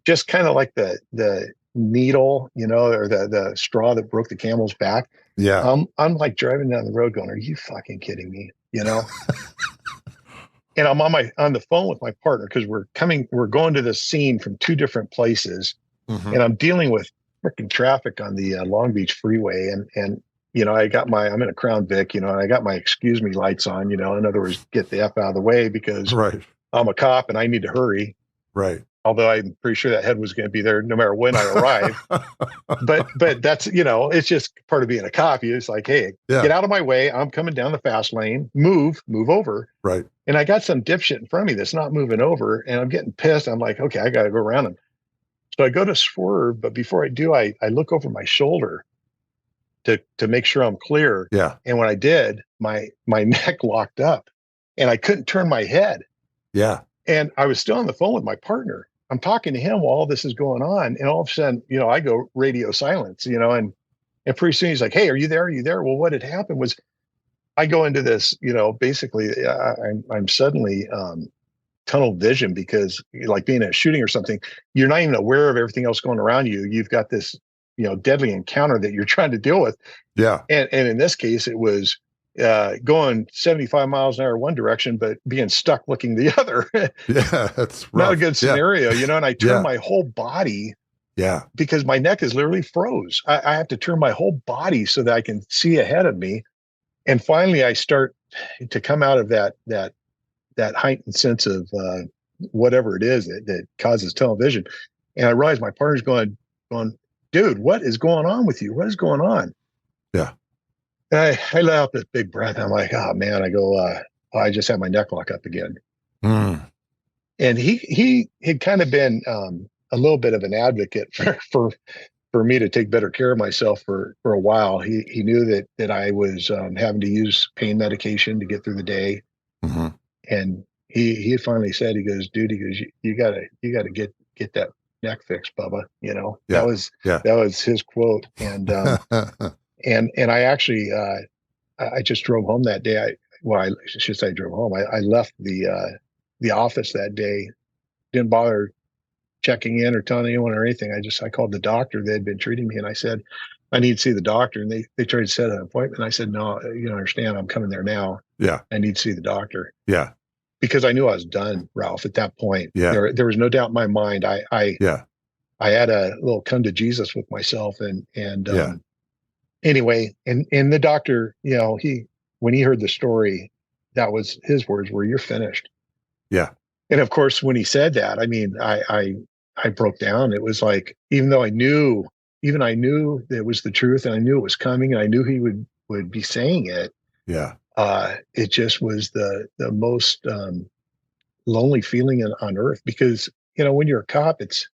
just kind of like the needle, or the straw that broke the camel's back. Yeah. I'm like driving down the road going, are you fucking kidding me? And I'm on the phone with my partner because we're going to this scene from 2 different places, Mm-hmm. and I'm dealing with freaking traffic on the Long Beach freeway, and I'm in a Crown Vic, and I got my excuse me lights on, in other words, get the F out of the way because Right. I'm a cop and I need to hurry. Right. Although I'm pretty sure that head was going to be there no matter when I arrive. but that's, it's just part of being a cop. It's like, hey, get out of my way. I'm coming down the fast lane. Move over. Right. And I got some dipshit in front of me that's not moving over, and I'm getting pissed. I'm like, okay, I got to go around him. So I go to swerve, but before I do, I look over my shoulder to make sure I'm clear. Yeah. And when I did, my neck locked up, and I couldn't turn my head. Yeah. And I was still on the phone with my partner. I'm talking to him while all this is going on, and all of a sudden, I go radio silence, and pretty soon he's like, "Hey, are you there? Are you there?" Well, what had happened was, I go into this, basically, I'm suddenly tunnel vision because, like being at a shooting or something, you're not even aware of everything else going around you. You've got this, deadly encounter that you're trying to deal with. Yeah. And in this case, it was going 75 miles an hour one direction, but being stuck looking the other. Yeah, that's rough. Not a good scenario, and I turn my whole body. Yeah. Because my neck is literally froze. I have to turn my whole body so that I can see ahead of me. And finally I start to come out of that heightened sense of whatever it is that causes tunnel vision. And I realize my partner's going, dude, what is going on with you? What is going on? Yeah. And I let out this big breath. I'm like, oh man, I go, I just had my neck lock up again. Mm. And he had kind of been a little bit of an advocate for me to take better care of myself for a while. He knew that I was having to use pain medication to get through the day. Mm-hmm. And he had finally said, he goes, dude, he goes, you gotta get that neck fixed, Bubba. That was his quote. And and I actually I just drove home that day. I should say I drove home. I left the the office that day. Didn't bother checking in or telling anyone or anything. I called the doctor. They had been treating me, and I said, I need to see the doctor. And they tried to set an appointment. I said, no, you don't understand. I'm coming there now. Yeah. I need to see the doctor. Yeah. Because I knew I was done, Ralph, at that point. Yeah. There was no doubt in my mind. I had a little come to Jesus with myself. Anyway, and the doctor, when he heard the story, that was his words were, "You're finished." Yeah. And of course, when he said that, I mean, I broke down. It was like, even though I knew that it was the truth, and I knew it was coming, and I knew he would be saying it. Yeah. It just was the most lonely feeling on earth, because when you're a cop, it's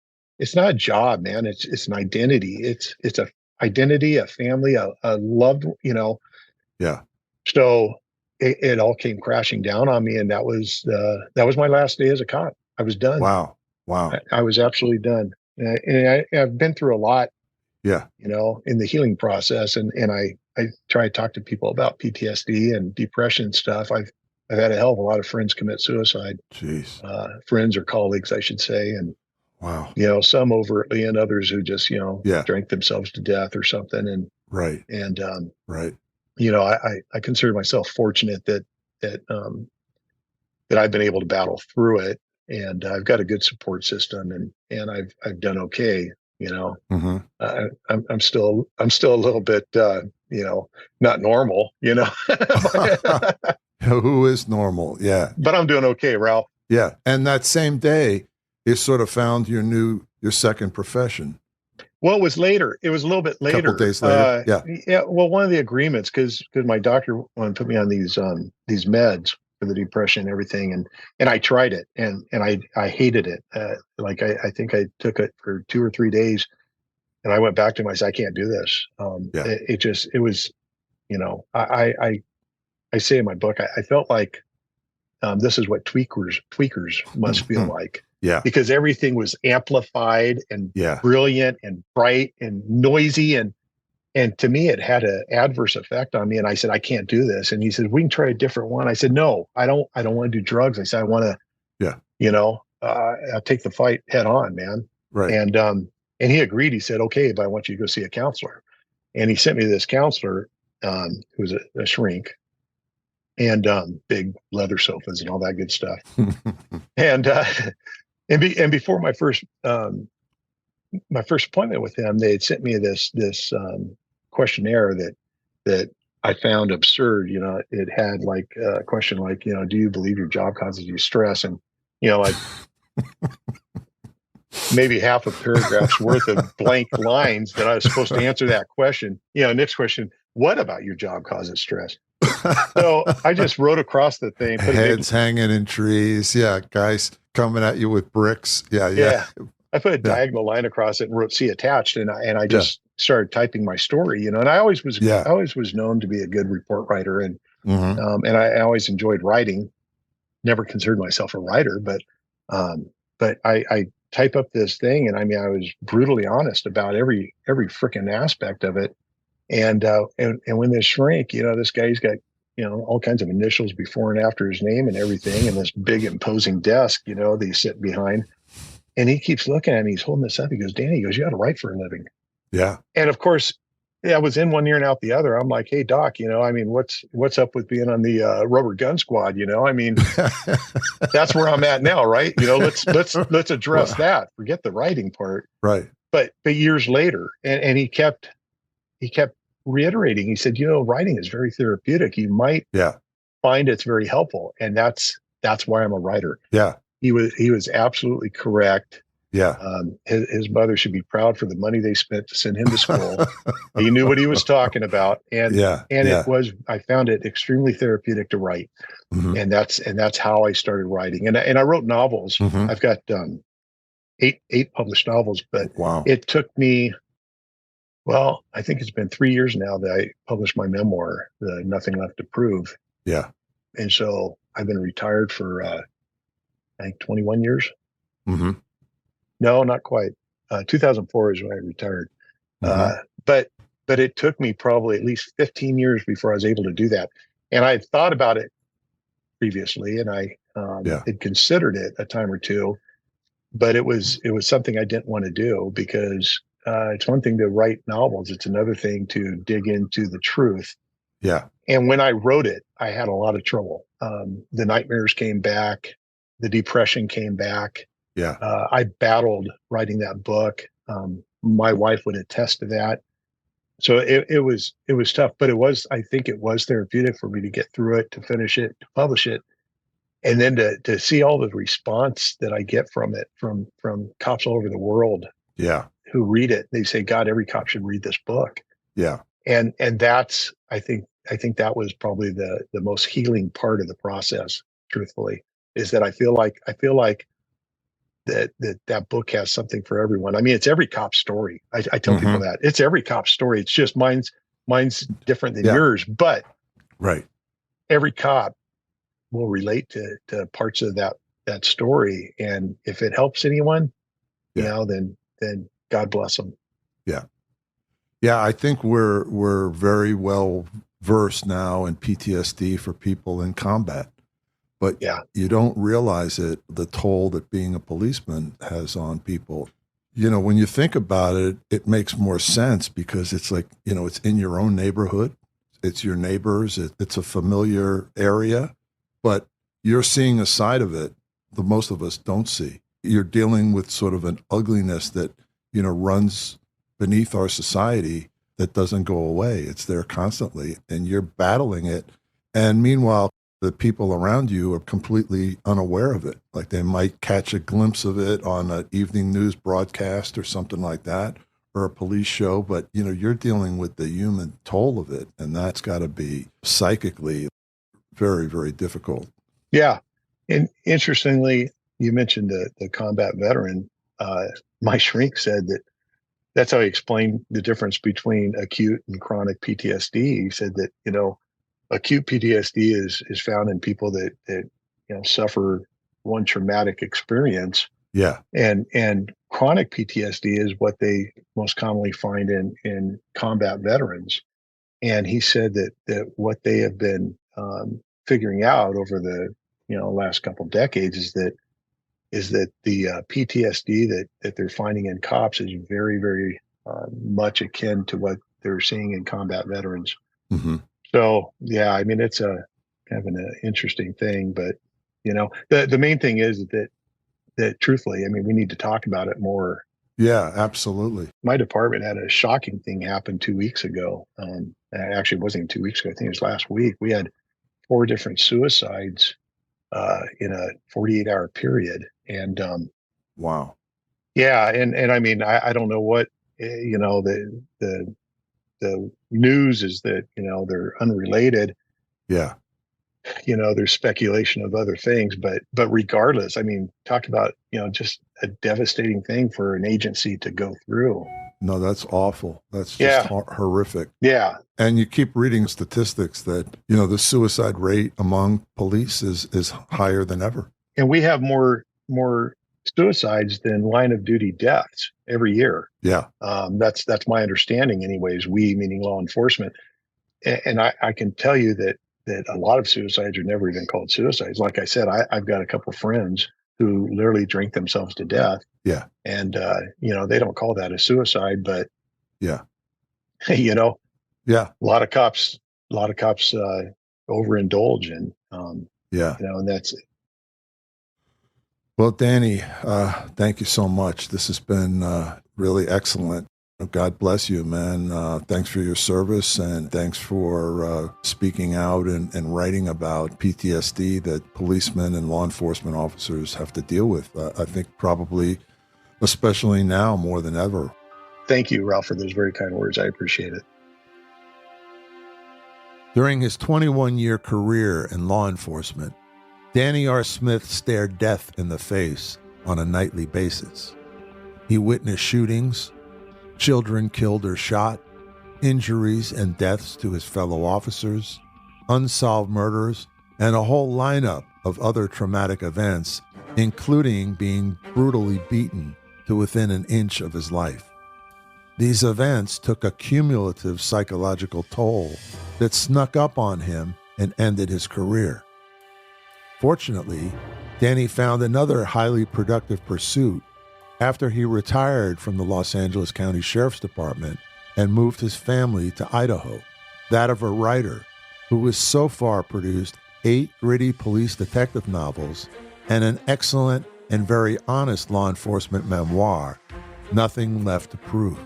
not a job, man. It's an identity. It's a identity, a family, a loved. Yeah. So it all came crashing down on me, and that was my last day as a cop. I was done. Wow. I was absolutely done. And I've been through a lot. Yeah. In the healing process, and I try to talk to people about PTSD and depression stuff. I've had a hell of a lot of friends commit suicide. Jeez. Friends or colleagues, I should say, and wow. Some overtly, and others who just drank themselves to death or something. And right. And right. I consider myself fortunate that I've been able to battle through it, and I've got a good support system, and I've done okay. Mm-hmm. I'm still a little bit, not normal, Who is normal? Yeah. But I'm doing okay, Ralph. Yeah. And that same day, you sort of found your second profession. Well, it was later. It was a little bit later. A couple days later. Yeah. Well, one of the agreements, because my doctor wanted to put me on these meds for the depression and everything, and I tried it, and I hated it. I think I took it for 2 or 3 days, and I went back to him. I said, I can't do this. It was, I say in my book, I felt like this is what tweakers must feel like. Yeah. Because everything was amplified and brilliant and bright and noisy, and to me it had an adverse effect on me. And I said, I can't do this. And he said, we can try a different one. I said, no, I don't want to do drugs. I said, I want to, I'll take the fight head on, man. Right. And he agreed. He said, okay, but I want you to go see a counselor. And he sent me to this counselor who was a shrink, and big leather sofas and all that good stuff. And before my first appointment with him, they had sent me this questionnaire that I found absurd. It had like a question like, do you believe your job causes you stress? And like maybe half a paragraph's worth of blank lines that I was supposed to answer that question. Next question, what about your job causes stress? So I just wrote across the thing. Heads hanging in trees. Yeah. Guys coming at you with bricks. Yeah. I put a diagonal line across it and wrote "see attached," and I just started typing my story, and I always was known to be a good report writer, and and I always enjoyed writing. Never considered myself a writer, but I type up this thing, and I mean, I was brutally honest about every freaking aspect of it. And when this shrink, this guy's got, all kinds of initials before and after his name and everything, and this big imposing desk, that he's sitting behind. And he keeps looking at me. He's holding this up. He goes, Danny, you got to write for a living. Yeah. And of course, I was in one ear and out the other. I'm like, hey, Doc, I mean, what's up with being on the rubber gun squad? I mean, that's where I'm at now, right? Let's address that. Forget the writing part. Right. But years later, and he kept reiterating. He said, writing is very therapeutic. You might find it's very helpful, and that's why I'm a writer. Yeah. He was absolutely correct. Yeah. His mother should be proud for the money they spent to send him to school. He knew what he was talking about. And I found it extremely therapeutic to write. Mm-hmm. And that's how I started writing. And I wrote novels. Mm-hmm. I've got 8 published novels, but it took me, I think it's been 3 years now that I published my memoir, The Nothing Left to Prove. Yeah. And so I've been retired for, I think 21 years. Mm-hmm. No, not quite. 2004 is when I retired. Mm-hmm. But it took me probably at least 15 years before I was able to do that. And I had thought about it previously, and I Yeah. Had considered it a time or two, but it was something I didn't want to do because it's one thing to write novels. It's another thing to dig into the truth. Yeah. And when I wrote it, I had a lot of trouble. The nightmares came back, the depression came back. Yeah. I battled writing that book. My wife would attest to that. So it was tough, but I think it was therapeutic for me to get through it, to finish it, to publish it, and then to see all the response that I get from it from cops all over the world Yeah. who read it. They say, God, every cop should read this book. Yeah. And that's I think that was probably the most healing part of the process, truthfully, is that I feel like that book has something for everyone. I mean, it's every cop's story. I tell people that it's every cop's story. It's just mine's different than Yeah. yours, but Right. every cop will relate to parts of that story. And if it helps anyone, Yeah. then God bless them. Yeah. Yeah. I think we're very well versed now in PTSD for people in combat, but Yeah. you don't realize it, the toll that being a policeman has on people. When you think about it, it makes more sense because it's like, it's in your own neighborhood. It's your neighbors. It's a familiar area, but you're seeing a side of it that most of us don't see. You're dealing with sort of an ugliness that, runs beneath our society that doesn't go away. It's there constantly, and you're battling it. And meanwhile, the people around you are completely unaware of it. Like they might catch a glimpse of it on an evening news broadcast or something like that, or a police show. But, you're dealing with the human toll of it. And that's got to be psychically very, very difficult. Yeah. And interestingly, you mentioned the combat veteran. My shrink said that's how he explained the difference between acute and chronic PTSD. He said that, acute PTSD is found in people that suffer one traumatic experience. Yeah. And chronic PTSD is what they most commonly find in combat veterans. And he said that what they have been figuring out over the last couple decades is that the PTSD that they're finding in cops is very, very much akin to what they're seeing in combat veterans. Mm-hmm. So yeah, I mean it's a kind of an interesting thing, but the main thing is that truthfully, I mean we need to talk about it more. Yeah, absolutely. My department had a shocking thing happen 2 weeks ago. Actually, it wasn't even 2 weeks ago. I think it was last week. We had 4 different suicides in a 48-hour period. And Wow. yeah, and I mean, I don't know what the news is that they're unrelated. Yeah. There's speculation of other things, but regardless, I mean, talk about just a devastating thing for an agency to go through. No, that's awful. That's Yeah. just horrific. Yeah, And you keep reading statistics that, the suicide rate among police is higher than ever. and we have more suicides than line of duty deaths every year. Yeah. That's my understanding, anyways. We meaning law enforcement, and I can tell you that a lot of suicides are never even called suicides. Like I said, I've got a couple of friends who literally drink themselves to death. Yeah. And they don't call that a suicide, but Yeah. Yeah, Yeah. a lot of cops overindulge in Yeah. and that's Well, Danny, thank you so much. This has been really excellent. God bless you, man. Thanks for your service, and thanks for speaking out and writing about PTSD that policemen and law enforcement officers have to deal with. I think probably, especially now more than ever. Thank you, Ralph, for those very kind words. I appreciate it. During his 21-year career in law enforcement, Danny R. Smith stared death in the face on a nightly basis. He witnessed shootings, children killed or shot, injuries and deaths to his fellow officers, unsolved murders, and a whole lineup of other traumatic events, including being brutally beaten to within an inch of his life. These events took a cumulative psychological toll that snuck up on him and ended his career. Fortunately, Danny found another highly productive pursuit after he retired from the Los Angeles County Sheriff's Department and moved his family to Idaho, that of a writer who has so far produced 8 gritty police detective novels and an excellent and very honest law enforcement memoir, Nothing Left to Prove.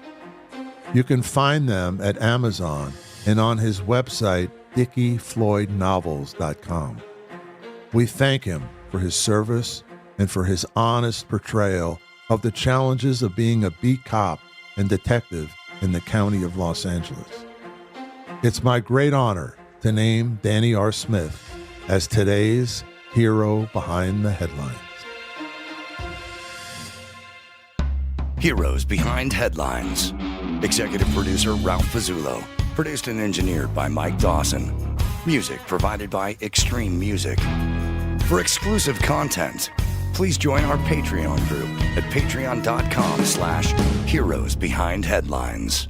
You can find them at Amazon and on his website, DickieFloydNovels.com. We thank him for his service and for his honest portrayal of the challenges of being a beat cop and detective in the county of Los Angeles. It's my great honor to name Danny R. Smith as today's hero behind the headlines. Heroes Behind Headlines. Executive producer Ralph Pizzullo. Produced and engineered by Mike Dawson. Music provided by Extreme Music. For exclusive content, please join our Patreon group at patreon.com/heroesbehindheadlines.